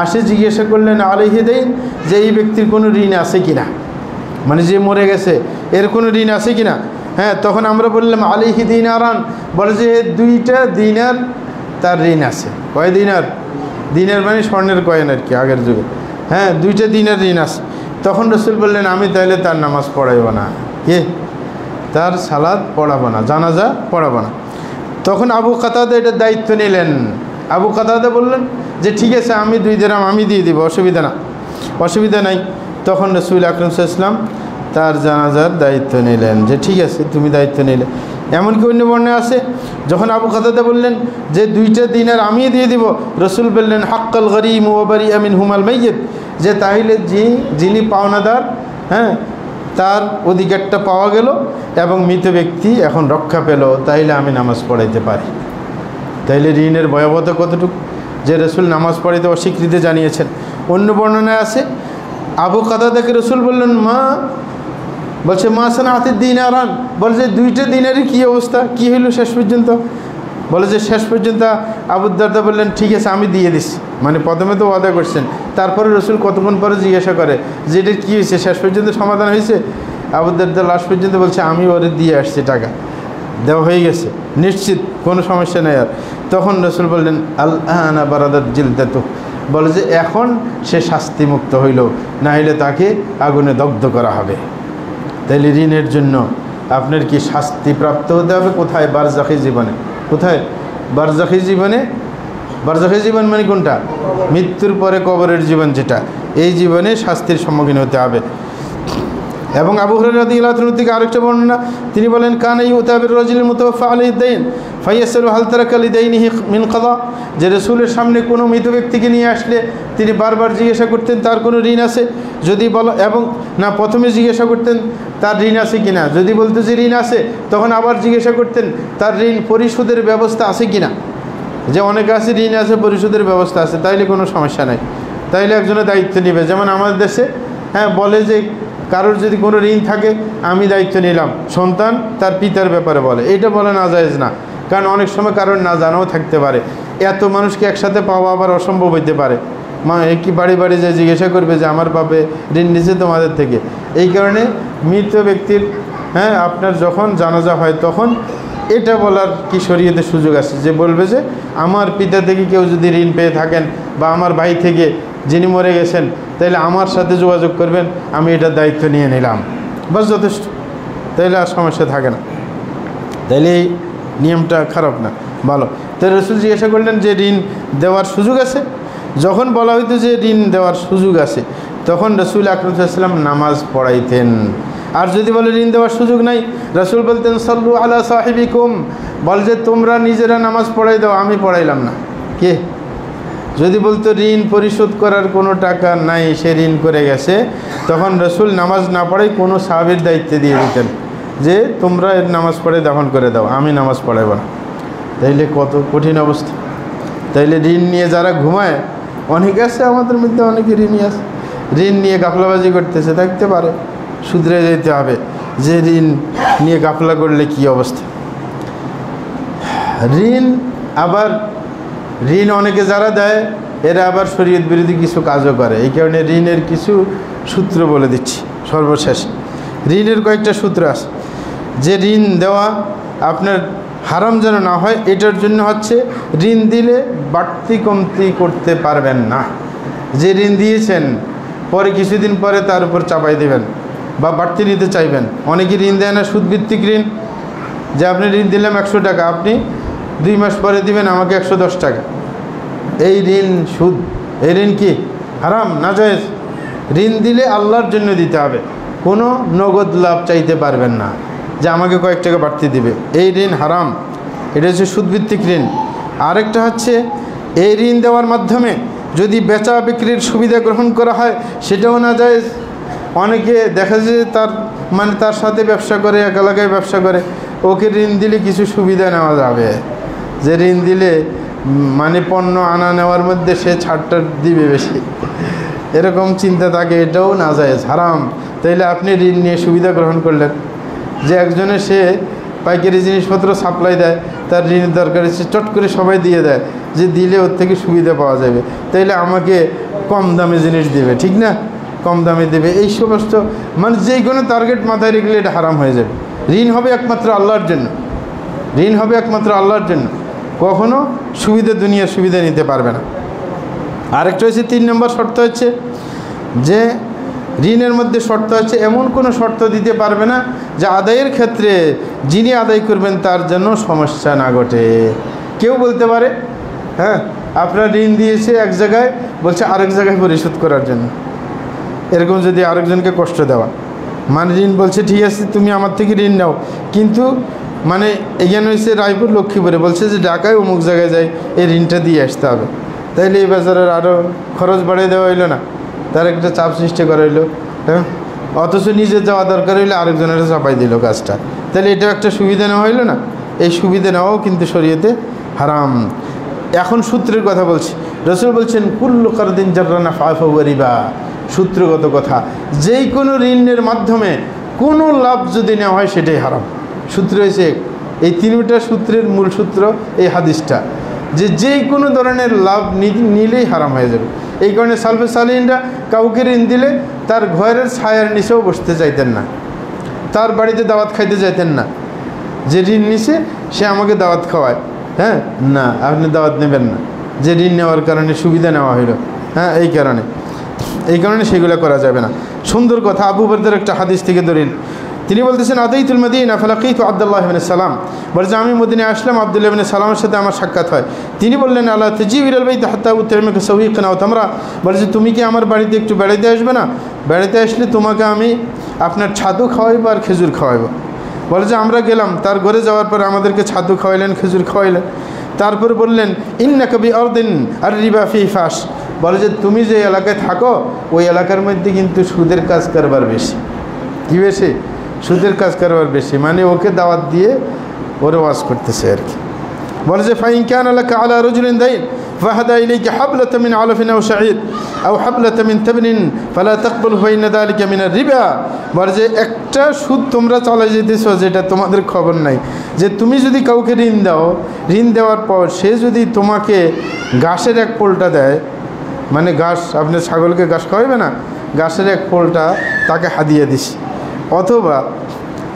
আসে জিজ্ঞাসা করলেন আলাইহি দাইন, যে এই ব্যক্তির কোনো ঋণ আছে কিনা, মানে যে মরে গেছে এর কোনো ঋণ আছে কিনা। হ্যাঁ, তখন আমরা বললাম আলাইহি দিনারান। বলে যে 2টা দিনার তার ঋণ আছে। কয় দিনার? দিনার মানে স্বর্ণের কয়েন আর কি, আগের যুগে। হ্যাঁ, 2টা দিনার ঋণ আছে। তখন রাসূল বললেন, আমি তাহলে তার নামাজ পড়াইব না, কে তার সালাত পড়াবো না, জানাজা পড়াবো না। তখন আবু কাতাদা এটার দায়িত্ব নিলেন। আবু কাতাদা বললেন যে ঠিক আছে, আমি 2 দিরহাম আমি দিয়ে দিব, অসুবিধা নাই। তখন রাসূল আকরাম সাল্লাল্লাহু আলাইহি ওয়াসাল্লাম তার জানাজার দায়িত্ব নিলেন, যে ঠিক আছে তুমি দায়িত্ব নিলে। এমনকি অন্য বর্ণনায় আছে, যখন আবু কাতাদা বললেন যে 2টা দিনার আমি দিয়ে দিব, রাসূল বললেন হাক্কাল গরিম ওয়া বারিআ মিনহুমাল মাইয়িত, যে তাহলে যিনি পাওনাদার, হ্যাঁ, তার অধিকারটা পাওয়া গেল এবং মৃত ব্যক্তি এখন রক্ষা পেল, তাইলে আমি নামাজ পড়াইতে পারি। তাইলে ঋণের ভয়াবহতা কতটুকু, যে রাসূল নামাজ পড়াইতে অস্বীকৃতি জানিয়েছেন। অন্য বর্ণনায় আছে আবু কাতাদাকে রাসূল বললেন বলছে মা সানাআতিদ দিনারান, বলছে 2টা দিনারের কী অবস্থা, কী হইল শেষ পর্যন্ত? বলে যে শেষ পর্যন্ত আবু দারদা বললেন ঠিক আছে আমি দিয়ে দিচ্ছি, মানে প্রথমে তো ওয়াদা করছেন, তারপরে রাসূল কতক্ষণ পরে জিজ্ঞাসা করে যে এটা কী হয়েছে, শেষ পর্যন্ত সমাধান হয়েছে? আবু দারদা লাস্ট পর্যন্ত বলছে আমি ওরে দিয়ে আসছি, টাকা দেওয়া হয়ে গেছে, নিশ্চিত কোনো সমস্যা নেই আর। তখন রাসূল বললেন আল-আনা বারাদাত জিলদাতু, বলে যে এখন সে শাস্তিমুক্ত হইল, না হইলে তাকে আগুনে দগ্ধ করা হবে। তাইলে ঋণের জন্য আপনার কি শাস্তি প্রাপ্ত হতে হবে? কোথায়? বারজাখী জীবনে। কোথায়? বারজাখী জীবনে। বারজাখী জীবন মানে কোনটা? মৃত্যুর পরে কবরের জীবন, যেটা এই জীবনে শাস্তির সম্মুখীন হতে হবে। এবং আবু হুরায়রা রাদিয়াল্লাহু আনহু থেকে আরেকটা বর্ণনা, তিনি বলেন কানা ইউতাবির রাজুল মুতাওয়াফা আলাইহি দাইন ফায়াসআলু হাল তারাকা লিদাইনিহি মিন কাদা, যে রাসূলের সামনে কোনো মৃত ব্যক্তিকে নিয়ে আসলে তিনি বারবার জিজ্ঞাসা করতেন তার কোনো ঋণ আছে, যদি বলো এবং না প্রথমে জিজ্ঞাসা করতেন তার ঋণ আছে কিনা, যদি বলতো যে ঋণ আছে তখন আবার জিজ্ঞাসা করতেন তার ঋণ পরিশোধের ব্যবস্থা আছে কিনা, যে অনেকে আছে ঋণ আছে পরিশোধের ব্যবস্থা আছে, তাইলে কোনো সমস্যা নাই, তাইলে একজনের দায়িত্ব নেবে। যেমন আমাদের দেশে হ্যাঁ বলে যে কারোর যদি কোনো ঋণ থাকে আমি দায়িত্ব নিলাম, সন্তান তার পিতার ব্যাপারে বলে, এটা বলে না জায়েজ না, কারণ অনেক সময় কারোর না জানাও থাকতে পারে, এত মানুষকে একসাথে পাওয়া আবার অসম্ভব হইতে পারে। মা কি বাড়ি বাড়ি যে জিজ্ঞাসা করবে যে আমার বাপে ঋণ নিছে তোমাদের থেকে, এই কারণে মৃত ব্যক্তির হ্যাঁ আপনার যখন জানাজা হয় তখন এটা বলার কি শরীয়তে সুযোগ আছে, যে বলবে যে আমার পিতা থেকে কেউ যদি ঋণ পেয়ে থাকেন বা আমার ভাই থেকে যিনি মরে গেছেন, তাইলে আমার সাথে যোগাযোগ করবেন, আমি এটার দায়িত্ব নিয়ে নিলাম, বাস যথেষ্ট, তাইলে আর সমস্যা থাকে না। তাইলে এই নিয়মটা খারাপ না, ভালো। তাই রাসূল জিজ্ঞাসা করলেন যে ঋণ দেওয়ার সুযোগ আছে, যখন বলা হইতো যে ঋণ দেওয়ার সুযোগ আছে তখন রাসূল আকরাম সাল্লাল্লাহু আলাইহি ওয়াসাল্লাম নামাজ পড়াইতেন। আর যদি বলে ঋণ দেওয়ার সুযোগ নাই, রাসূল বলতেন সাল্লু আলা সাহিবিকুম, বল যে তোমরা নিজেরা নামাজ পড়াই দাও, আমি পড়াইলাম না। কে যদি বলতো ঋণ পরিশোধ করার কোনো টাকা নাই, সে ঋণ করে গেছে, তখন রাসূল নামাজ না পড়াই কোনো সাহাবীর দায়িত্ব দিয়ে দিতেন যে তোমরা এর নামাজ পড়ে দাফন করে দাও, আমি নামাজ পড়াইব না। তাইলে কত কঠিন অবস্থা। তাইলে ঋণ নিয়ে যারা ঘুমায়, অনেকে আছে আমাদের মধ্যে, অনেকে ঋণই আছে, ঋণ নিয়ে গাফলাবাজি করতেছে, থাকতে পারে, শুধরে যেতে হবে যে ঋণ নিয়ে গাফলা করলে কি অবস্থা। ঋণ অনেকে যারা দেয় এরা আবার শরীয়ত বিরোধী কিছু কাজও করে, এই কারণে ঋণের কিছু সূত্র বলে দিচ্ছি সর্বশেষ। ঋণের কয়েকটা সূত্র আছে, যে ঋণ দেওয়া আপনার হারাম যেন না হয়, এটার জন্য হচ্ছে ঋণ দিলে বাড়তি কমতি করতে পারবেন না। যে ঋণ দিয়েছেন পরে কিছুদিন পরে তার উপর চাপাই দেবেন বা বাড়তি নিতে চাইবেন। অনেকে ঋণ দেয় না সুদভিত্তিক ঋণ, যে আপনি ঋণ দিলাম 100 টাকা, আপনি 2 মাস পরে দিবেন আমাকে 110 টাকা, এই ঋণ সুদ, এই ঋণ কি হারাম, নাজায়েজ। ঋণ দিলে আল্লাহর জন্য দিতে হবে, কোনো নগদ লাভ চাইতে পারবেন না যে আমাকে কয়েক টাকা বাড়তি দিবে, এই ঋণ হারাম, এটা হচ্ছে সুদভিত্তিক ঋণ। আরেকটা হচ্ছে এই ঋণ দেওয়ার মাধ্যমে যদি বেচা বিক্রির সুবিধা গ্রহণ করা হয়, সেটাও নাজায়েজ। অনেকে দেখা যায় তার সাথে ব্যবসা করে, এক এলাকায় ব্যবসা করে, ওকে ঋণ দিলে কিছু সুবিধা নেওয়া যাবে, যে ঋণ দিলে মানে পণ্য আনা নেওয়ার মধ্যে সে ছাড়টা দিবে বেশি, এরকম চিন্তা থাকে, এটাও নাজায়েজ, হারাম। তাইলে আপনি ঋণ নিয়ে সুবিধা গ্রহণ করলেন, যে একজনে সে পাইকারি জিনিসপত্র সাপ্লাই দেয়, তার ঋণের দরকার, সে চট করে সবাই দিয়ে দেয়, যে দিলে ওর থেকে সুবিধা পাওয়া যাবে, তাইলে আমাকে কম দামে জিনিস দেবে, ঠিক না, কম দামে দেবে, এই সমস্ত মানে যে কোনো টার্গেট মাথায় রেখলে এটা হারাম হয়ে যাবে। ঋণ হবে একমাত্র আল্লাহর জন্য, ঋণ হবে একমাত্র আল্লাহর জন্য, কখনো সুবিধা দুনিয়ার সুবিধা নিতে পারবে না। আরেকটা হচ্ছে 3 নম্বর শর্ত হচ্ছে যে ঋণের মধ্যে শর্ত আছে, এমন কোনো শর্ত দিতে পারবে না যে আদায়ের ক্ষেত্রে যিনি আদায় করবেন তার জন্য সমস্যা না ঘটে। কেউ বলতে পারে হ্যাঁ আপনার ঋণ দিয়েছে এক জায়গায়, বলছে আরেক জায়গায় পরিশোধ করার জন্য, এরকম যদি আরেকজনকে কষ্ট দেওয়া, মানে ঋণ বলছে ঠিক আছে তুমি আমার থেকে ঋণ নাও, কিন্তু মানে এখানে হয়েছে রায়পুর লক্ষ্মীপুরে, বলছে যে ঢাকায় অমুক জায়গায় যাই এই ঋণটা দিয়ে আসতে হবে, তাইলে এই বাজারের আরও খরচ বাড়িয়ে দেওয়া হইলো না, তার একটা চাপ সৃষ্টি করা হইলো। হ্যাঁ, অথচ নিজে যাওয়া দরকার হইলে আরেকজনের চাপাই দিল কাজটা, তাহলে এটাও একটা সুবিধা নেওয়া হইলো না। এই সুবিধা নেওয়াও কিন্তু শরীয়তে হারাম। এখন সূত্রের কথা বলছি, রাসূল বলছেন কুল্লু কারদিন জাররানা ফাহুয়া রিবা, সূত্রগত কথা, যেই কোনো ঋণের মাধ্যমে কোনো লাভ যদি নেওয়া হয় সেটাই হারাম। সূত্র হয়েছে এই তিনটা সূত্রের মূল সূত্র এই হাদিসটা, যে যেই কোনো ধরনের লাভ নিলেই হারাম হয়ে যাবে। এই কারণে সালফে সালিহিনরা কাউকে ঋণ দিলে তার ঘরের ছায়ার নিচেও বসতে চাইতেন না, তার বাড়িতে দাওয়াত খাইতে চাইতেন না। যে ঋণ নিছে সে আমাকে দাওয়াত খাওয়ায়, হ্যাঁ না আপনি দাওয়াত নেবেন না, যে ঋণ নেওয়ার কারণে সুবিধা নেওয়া হইল, হ্যাঁ এই কারণে সেগুলো করা যাবে না। সুন্দর কথা, আবু বকরের একটা হাদিস থেকে দলিল, তিনি বলতেছেন আতাইতুল মদিনা ফালাকিতু আব্দুল্লাহ ইবনে সালাম, বলছে আমি মদিনায় আসলাম, আব্দুল্লাহ ইবনে সালামের সাথে আমার সাক্ষাৎ হয়। তিনি বললেন আলা তাজিউ ইলাল বাইত হাত্তা উতাইমিকা সাওয়িকান আও তামরা, বলছে তুমি কি আমার বাড়িতে একটু বেড়াইতে আসবে না? বেড়াইতে আসলে তোমাকে আমি আপনার ছাতু খাওয়াইবো আর খেজুর খাওয়াইবো। বলে যে আমরা গেলাম, তার ঘরে যাওয়ার পর আমাদেরকে ছাতু খাওয়াইলেন, খেজুর খাওয়াইলেন। তারপর বললেন ইন্নাকা বিআরদিন আর রিবা ফি ফাশ, বলে যে তুমি যে এলাকায় থাকো ওই এলাকার মধ্যে কিন্তু সুদের কাজ কারবার বেশি। কী বেশি? সুদের কাজ কারবার বেশি, মানে ওকে দাওয়াত দিয়ে ওরে ওয়াজ করতেছে আর কি। বলে যে ফাইন কানা লাকা আলা রাজুলিন দাইন ফাহাদা ইলাইকা হাবলাতাম মিন আলাফিন আও শাঈর আও হাবলাতাম মিন তাবনিন ফালা তাকবাল ফাইন্না যালিকা মিন আর-রিবা। বলে যে একটা সুদ তোমরা চালাই যেতেছো যেটা তোমাদের খবর নাই, যে তুমি যদি কাউকে ঋণ দাও, ঋণ দেওয়ার পর সে যদি তোমাকে ঘাসের এক পোলটা দেয়, মানে ঘাস, আপনি ছাগলকে ঘাস খাওয়াবে না, ঘাসের এক পোলটা তাকে হাদিয়া দিস, অথবা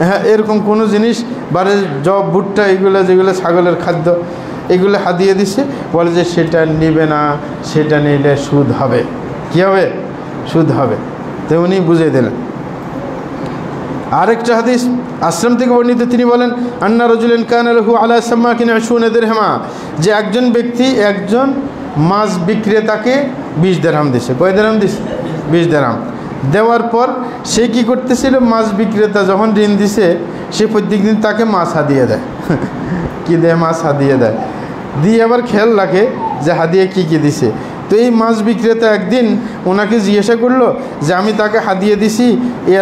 হ্যাঁ এরকম কোনো জিনিস বারে জব ভুট্টা এগুলো যেগুলো ছাগলের খাদ্য এগুলো হাদিয়ে দিছে, বলে যে সেটা নেবে না, সেটা নিলে সুদ হবে। কী হবে? সুদ হবে। তো উনি বুঝিয়ে দিলেন। আরেকটা হাদিস আশ্রম থেকে বর্ণিত, তিনি বলেন আন্না রাজুলান কানা লাহু আলা সাম্মাকিন 20 দিরহামা, যে একজন ব্যক্তি একজন মাছ বিক্রেতাকে 20 দিরহাম দিছে। কয় দিরহাম দিছে? 20 দিরহাম। দেওয়ার পর সে কী করতেছিল, মাছ বিক্রেতা যখন ঋণ দিছে সে প্রত্যেক দিন তাকে মাছ হাদিয়ে দেয়। কী দেয়? মাছ হাদিয়ে দেয়। দিয়ে আবার খেয়াল রাখে যে হাদিয়ে কী কী দিছে। তো এই মাছ বিক্রেতা একদিন ওনাকে জিজ্ঞাসা করলো যে আমি তাকে হাদিয়ে দিছি,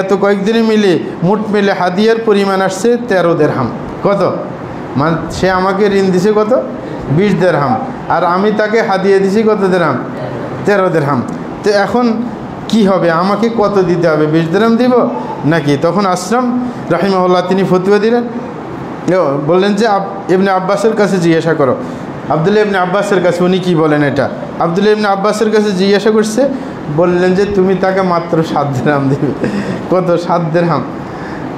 এত কয়েকদিনে মিলে মোট মিলে হাদিয়ার পরিমাণ আসছে 13 দিরহাম। কত? মানে সে আমাকে ঋণ দিছে কত? 20 দিরহাম, আর আমি তাকে হাদিয়ে দিছি কত দিরহাম? 13 দিরহাম। তো এখন কি হবে, আমাকে কত দিতে হবে? 20 দিরহাম দিব নাকি? তখন আশ্রম রাহিমাহুল্লাহ তিনি ফতোয়া দিলেন, বললেন যে ইবনে আব্বাসের কাছে জিজ্ঞাসা করো। আব্দুল্লাহ ইবনে আব্বাসের কাছে, উনি কি বলেন এটা? আব্দুল্লাহ ইবনে আব্বাসের কাছে জিজ্ঞাসা করছে, বললেন যে তুমি তাকে মাত্র 7 দিরহাম দিবে। কত? 7 দিরহাম।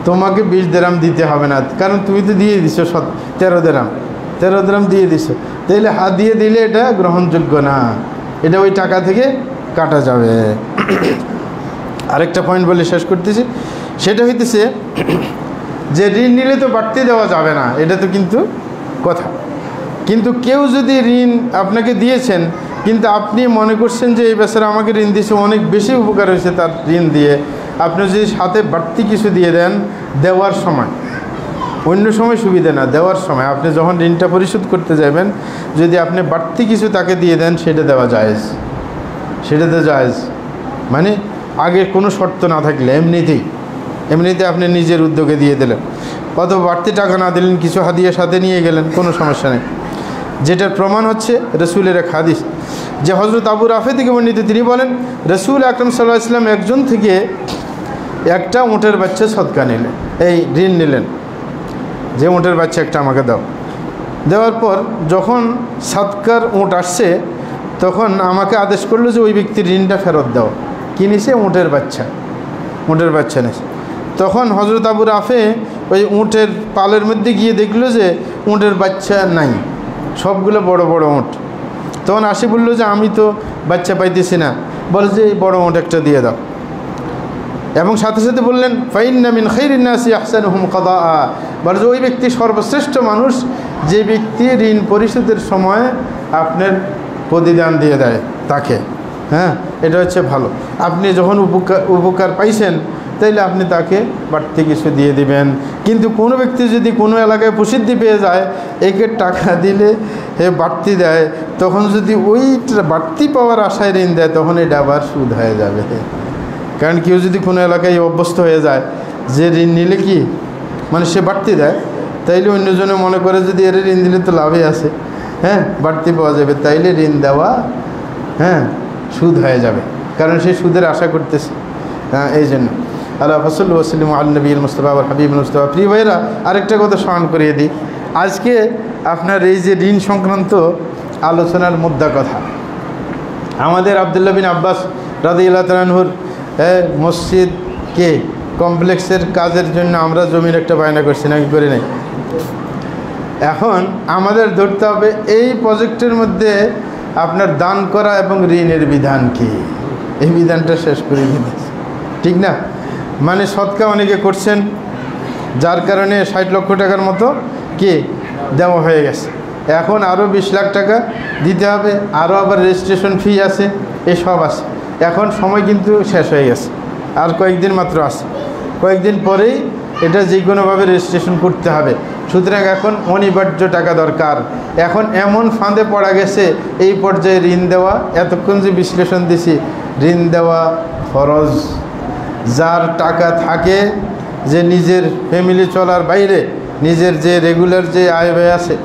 তোমাকে 20 দিরহাম দিতে হবে না, কারণ তুমি তো দিয়ে দিছো 13 দিরহাম। 13 দিরহাম দিয়ে দিছো, তাইলে হাদিয়ে দিলে এটা গ্রহণযোগ্য না, এটা ওই টাকা থেকে কাটা যাবে। আরেকটা পয়েন্ট বলে শেষ করতেছি, সেটা হইতেছে যে ঋণ নিলে তো বাড়তি দেওয়া যাবে না, এটা তো কিন্তু কথা। কিন্তু কেউ যদি ঋণ আপনাকে দিয়েছেন, কিন্তু আপনি মনে করছেন যে এই বেচারা আমাকে ঋণ দিয়েছে, অনেক বেশি উপকার হয়েছে তার ঋণ দিয়ে, আপনি যদি সাথে বাড়তি কিছু দিয়ে দেন দেওয়ার সময়, অন্য সময় সুবিধা না, দেওয়ার সময় আপনি যখন ঋণটা পরিশোধ করতে যাবেন, যদি আপনি বাড়তি কিছু তাকে দিয়ে দেন সেটা দেওয়া জায়েজ, সেটাতে জায়েজ। মানে আগে কোনো শর্ত না থাকলে এমনিতে আপনি নিজের উদ্যোগে দিয়ে দিলেন, কত বাড়তি টাকা না দিলেন, কিছু হাদিয়া সাথে নিয়ে গেলেন, কোনো সমস্যা নেই। যেটার প্রমাণ হচ্ছে রসুলের এক হাদিস, যে হজরত আবু রাফে থেকে বর্ণিত, তিনি বলেন রসুল আকরম সাল্লাল্লাহু আলাইহি ওয়াসাল্লাম একজন থেকে একটা উটের বাচ্চা সদকা নিলেন, এই ঋণ নিলেন যে উটের বাচ্চা একটা আমাকে দাও। দেওয়ার পর যখন সদকার উট আসছে তখন আমাকে আদেশ করলো যে ওই ব্যক্তির ঋণটা ফেরত দাও। কী নিছে? উটের বাচ্চা নিছে। তখন হজরত আবু রাফে ওই উটের পালের মধ্যে গিয়ে দেখলো যে উটের বাচ্চা নাই, সবগুলো বড় বড় উট। তখন আসে বললো যে আমি তো বাচ্চা পাইতেছি না, বলে যে এই বড় উট একটা দিয়ে দাও। এবং সাথে সাথে বললেন ফাইন্না মিন খাইরিন নাসি আহসানুহুম কাদাআ, বলছে ওই ব্যক্তি সর্বশ্রেষ্ঠ মানুষ যে ব্যক্তি ঋণ পরিশোধের সময় আপনার প্রতিদান দিয়ে দেয় তাকে। হ্যাঁ, এটা হচ্ছে ভালো। আপনি যখন উপকার পাইছেন তাইলে আপনি তাকে বাড়তি কিছু দিয়ে দিবেন। কিন্তু কোনো ব্যক্তি যদি কোনো এলাকায় প্রসিদ্ধি পেয়ে যায়, একে টাকা দিলে হে বাড়তি দেয়, তখন যদি ওই বাড়তি পাওয়ার আশায় ঋণ দেয়, তখন এটা আবার সুদ হয়ে যাবে। কারণ কেউ যদি কোনো এলাকায় অভ্যস্ত হয়ে যায় যে ঋণ নিলে কি মানে সে বাড়তি দেয়, তাইলে অন্যজনে মনে করে যদি এর ঋণ দিলে তো লাভই আছে, হ্যাঁ বাড়তি পাওয়া যাবে, তাইলে ঋণ দেওয়া হ্যাঁ সুদ হয়ে যাবে, কারণ সে সুদের আশা করতেছে। হ্যাঁ, এই জন্য আল্লাহ ফসল ওসলিম আল নবী মুস্তফা আর হাবিব মুস্তফা। প্রিয় ভাইরা, আরেকটা কথা স্মরণ করিয়ে দিই, আজকে আপনার এই যে ঋণ সংক্রান্ত আলোচনার মুদ্রা কথা, আমাদের আবদুল্লাহ বিন আব্বাস রাদিয়াল্লাহু তাআলা আনহুর মসজিদকে কমপ্লেক্সের কাজের জন্য আমরা জমির একটা বায়না করছি নাকি করি নাই। এখন আমাদের ধরতে হবে এই প্রজেক্টের মধ্যে আপনার দান করা এবং ঋণের বিধান কি, এই বিধানটা শেষ করে দিতেছে, ঠিক না? মানে সৎকা অনেকে করছেন, যার কারণে 60 লক্ষ টাকার মতো কি দেওয়া হয়ে গেছে। এখন আরও 20 লাখ টাকা দিতে হবে, আরও আবার রেজিস্ট্রেশন ফি আছে, এসব আছে। এখন সময় কিন্তু শেষ হয়ে গেছে, আর কয়েকদিন মাত্র আছে, কয়েকদিন পরেই এটা যে কোনোভাবে রেজিস্ট্রেশন করতে হবে। সুতরাং এখন অনিবার্য টাকা দরকার। এখন এমন ফাঁদে পড়া গেছে এই পর্যায়ে ঋণ দেওয়া, এতক্ষণ যে বিশ্লেষণ দিছি, ঋণ দেওয়া ফরজ। যার টাকা থাকে, যে নিজের ফ্যামিলি চলার বাইরে, নিজের যে রেগুলার যে আয় ব্যয় আছে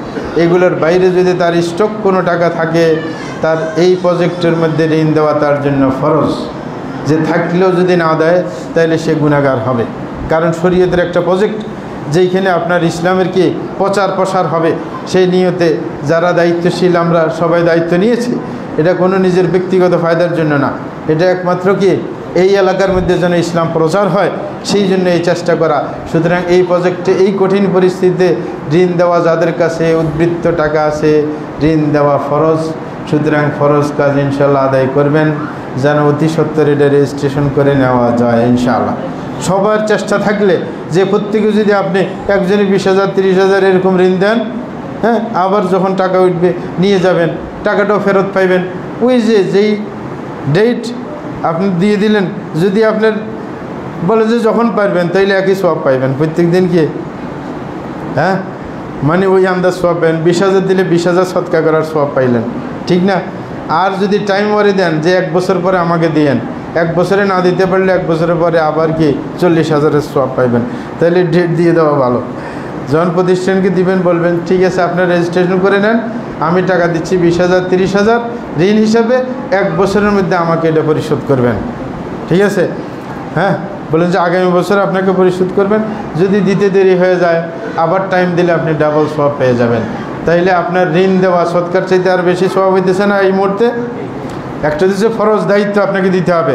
এগুলোর বাইরে যদি তার স্টক কোনো টাকা থাকে, তার এই প্রজেক্টের মধ্যে ঋণ দেওয়া তার জন্য ফরজ। যে থাকলেও যদি না দেয় তাহলে সে গুনাহগার হবে। কারণ শরীয়তের একটা প্রজেক্ট, যেইখানে আপনার ইসলামের কি প্রচার প্রসার হবে, সেই নিয়তে যারা দায়িত্বশীল আমরা সবাই দায়িত্ব নিয়েছি। এটা কোনো নিজের ব্যক্তিগত ফায়দার জন্য না, এটা একমাত্র কি এই এলাকার মধ্যে যেন ইসলাম প্রচার হয়, সেই জন্য এই চেষ্টা করা। সুতরাং এই প্রজেক্টে এই কঠিন পরিস্থিতিতে ঋণ দেওয়া, যাদের কাছে উদ্বৃত্ত টাকা আছে, ঋণ দেওয়া ফরজ। সুতরাং ফরজ কাজ ইনশাল্লাহ আদায় করবেন, যেন অতি সত্বর এটা রেজিস্ট্রেশন করে নেওয়া যায় ইনশাআল্লাহ। সবার চেষ্টা থাকলে যে প্রত্যেকে যদি আপনি একজনে 20,000 30,000 এরকম ঋণ দেন, হ্যাঁ, আবার যখন টাকা উঠবে নিয়ে যাবেন, টাকাটাও ফেরত পাইবেন। ওই যেই ডেট আপনি দিয়ে দিলেন, যদি আপনার বলে যে যখন পারবেন, তাইলে একই সওয়াব পাইবেন প্রত্যেক দিন। কি হ্যাঁ, মানে ওই আন্দাজ সওয়াব পাইবেন। 20,000 দিলে 20,000 সদকা করার সওয়াব পাইলেন, ঠিক না? আর যদি টাইম ওয়ারি দেন যে 1 বছর পরে আমাকে দিয়েন, 1 বছরে না দিতে পারলে 1 বছরের পরে আবার কি 40,000-এর সওয়াব পাইবেন। তাহলে ডেট দিয়ে দেওয়া ভালো। যখন প্রতিষ্ঠানকে দিবেন বলবেন ঠিক আছে আপনার রেজিস্ট্রেশন করে নেন, আমি টাকা দিচ্ছি 20,000 30,000 ঋণ হিসাবে, 1 বছরের মধ্যে আমাকে এটা পরিশোধ করবেন, ঠিক আছে? হ্যাঁ, বলেন যে আগামী বছর আপনাকে পরিশোধ করবেন। যদি দিতে দেরি হয়ে যায়, আবার টাইম দিলে আপনি ডাবল সওয়াব পেয়ে যাবেন। তাইলে আপনার ঋণ দেওয়া সৎকার চাইতে আর বেশি সওয়াব হইতেছে না এই মুহূর্তে? একটা দিচ্ছে ফরজ দায়িত্ব আপনাকে দিতে হবে,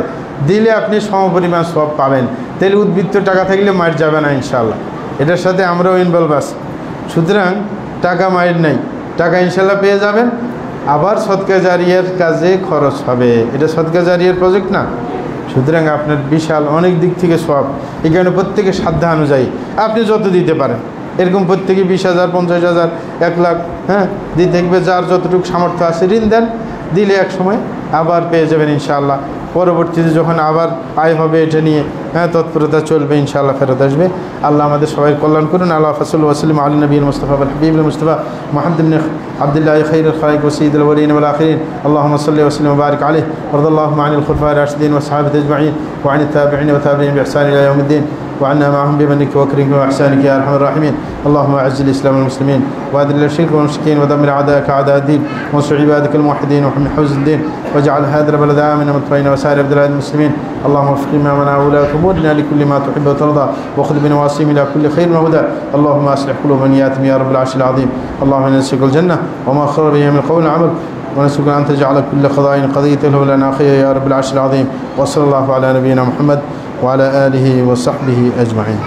দিলে আপনি সমপরিমাণ সওয়াব পাবেন। তাইলে উদ্বৃত্ত টাকা থাকলে মার যাবে না ইনশাআল্লাহ। এটার সাথে আমরাও ইনভলভ আছি। সুতরাং টাকা মায়ের নেই, টাকা ইনশাআল্লাহ পেয়ে যাবেন। আবার সদকা জারিয়ার কাজে খরচ হবে, এটা সদকা জারিয়ার প্রজেক্ট না। সুতরাং আপনার বিশাল অনেক দিক থেকে সওয়াব। এই কারণে প্রত্যেকের সাধ্য অনুযায়ী আপনি যত দিতে পারেন, এরকম প্রত্যেকে 20,000 50,000 1 লাখ হ্যাঁ দিতে থাকবে, যার যতটুকু সামর্থ্য আছে ঋণ দেন, দিলে এক সময় আবার পেয়ে যাবেন ইনশাআল্লাহ। পরবর্তীতে যখন আবার আয় হবে এটা নিয়ে হ্যাঁ তৎপরতা চলবে, ইনশাআল্লাহ ফেরত আসবে। আল্লাহ আমাদের সবাই কল্যাণ করুন। আল্লাহ ফসল ওয়াসলিম আলী নবীল মুস্তফা হাবিব মুস্তফা মুহাম্মদ ইবনে আব্দুল্লাহ খাইরুল খালিক ওয়া সাইয়্যিদুল আউয়ালিন ওয়াল আখিরিন। আল্লাহুম্মা সাল্লি ওয়া সাল্লিম ওয়া বারিক আলাইহি ওয়া রাদিয়াল্লাহু আনিল খুলাফায়ে রাশিদিন ওয়া সাহাবাতি আজমাইন ওয়া আনিত তাবিঈন ওয়া তাবিঈন বিihsan ইলা ইয়াউমিদ্দিন وعنا معهم بمنك وكرمك وإحسانك يا أرحم الراحمين. اللهم أعز الإسلام والمسلمين وأذل الشرك والمشركين ودمر أعداءك أعداء الدين وانصر عبادك الموحدين وحمي حوز الدين واجعل هذا البلد آمنا مطمئنا وسائر بلاد المسلمين. اللهم وفق إمامنا وولاة أمورنا لكل ما تحب وترضى وخذ بنواصيهم إلى كل خير وهدى. اللهم أصلح قلوب نياتهم يا رب العرش العظيم. اللهم نسألك الجنة وما خير بها من قول وعمل، ونسألك أن تجعل كل قضاء قضيته لنا خير يا رب العرش العظيم. وصلى الله على نبينا محمد وعلى آله وصحبه أجمعين.